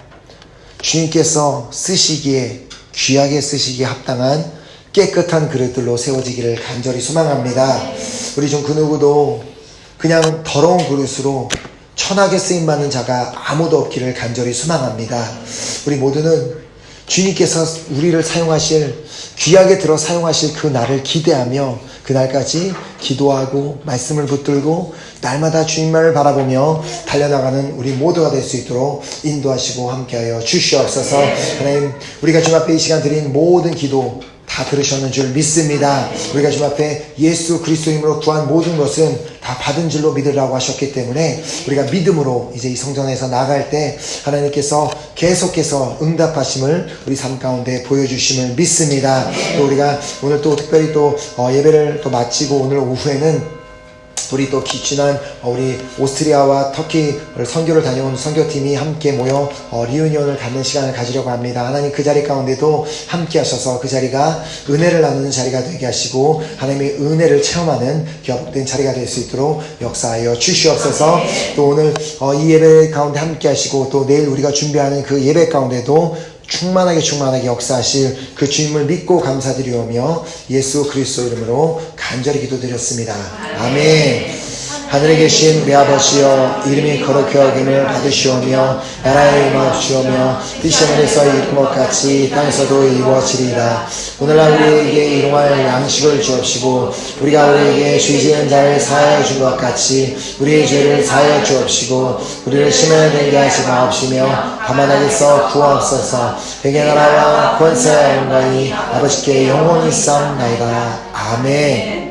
주님께서 쓰시기에 귀하게 쓰시기에 합당한 깨끗한 그릇들로 세워지기를 간절히 소망합니다. 우리 중 그 누구도 그냥 더러운 그릇으로 천하게 쓰임받는 자가 아무도 없기를 간절히 소망합니다. 우리 모두는 주님께서 우리를 사용하실, 귀하게 들어 사용하실 그 날을 기대하며 그날까지 기도하고 말씀을 붙들고 날마다 주님만을 바라보며 달려나가는 우리 모두가 될 수 있도록 인도하시고 함께하여 주시옵소서. 하나님, 우리가 주님 앞에 이 시간 드린 모든 기도 다 들으셨는 줄 믿습니다. 우리가 주님 앞에 예수 그리스도 이름으로 구한 모든 것은 다 받은 줄로 믿으라고 하셨기 때문에 우리가 믿음으로 이제 이 성전에서 나갈 때 하나님께서 계속해서 응답하심을 우리 삶 가운데 보여주심을 믿습니다. 또 우리가 오늘 또 특별히 또 예배를 또 마치고 오늘 오후에는 우리 또 지난 우리 오스트리아와 터키를 선교를 다녀온 선교팀이 함께 모여 리유니온을 갖는 시간을 가지려고 합니다. 하나님, 그 자리 가운데도 함께 하셔서 그 자리가 은혜를 나누는 자리가 되게 하시고 하나님의 은혜를 체험하는 기업된 자리가 될 수 있도록 역사하여 주시옵소서. 또 오늘 이 예배 가운데 함께 하시고 또 내일 우리가 준비하는 그 예배 가운데도 충만하게 역사하실 그 주님을 믿고 감사드리오며 예수 그리스도 이름으로 간절히 기도드렸습니다. 아멘. 하늘에 계신 우리 아버지여, 이름이 거룩히 여김을 받으시오며 나라의 임하옵시오며 뜻이 하늘에서 이룬 것 같이 땅에서도 이루어지리이다. 오늘날 우리에게 일용할 양식을 주옵시고 우리가 우리에게 죄 지은 자를 사하여 준 것 같이 우리의 죄를 사하여 주옵시고 우리를 시험에 들게 하지 마옵시며 다만 악에서 구하옵소서. 백의 나라와 권세와 영광이 아버지께 영원히 있사옵나이다. 아멘.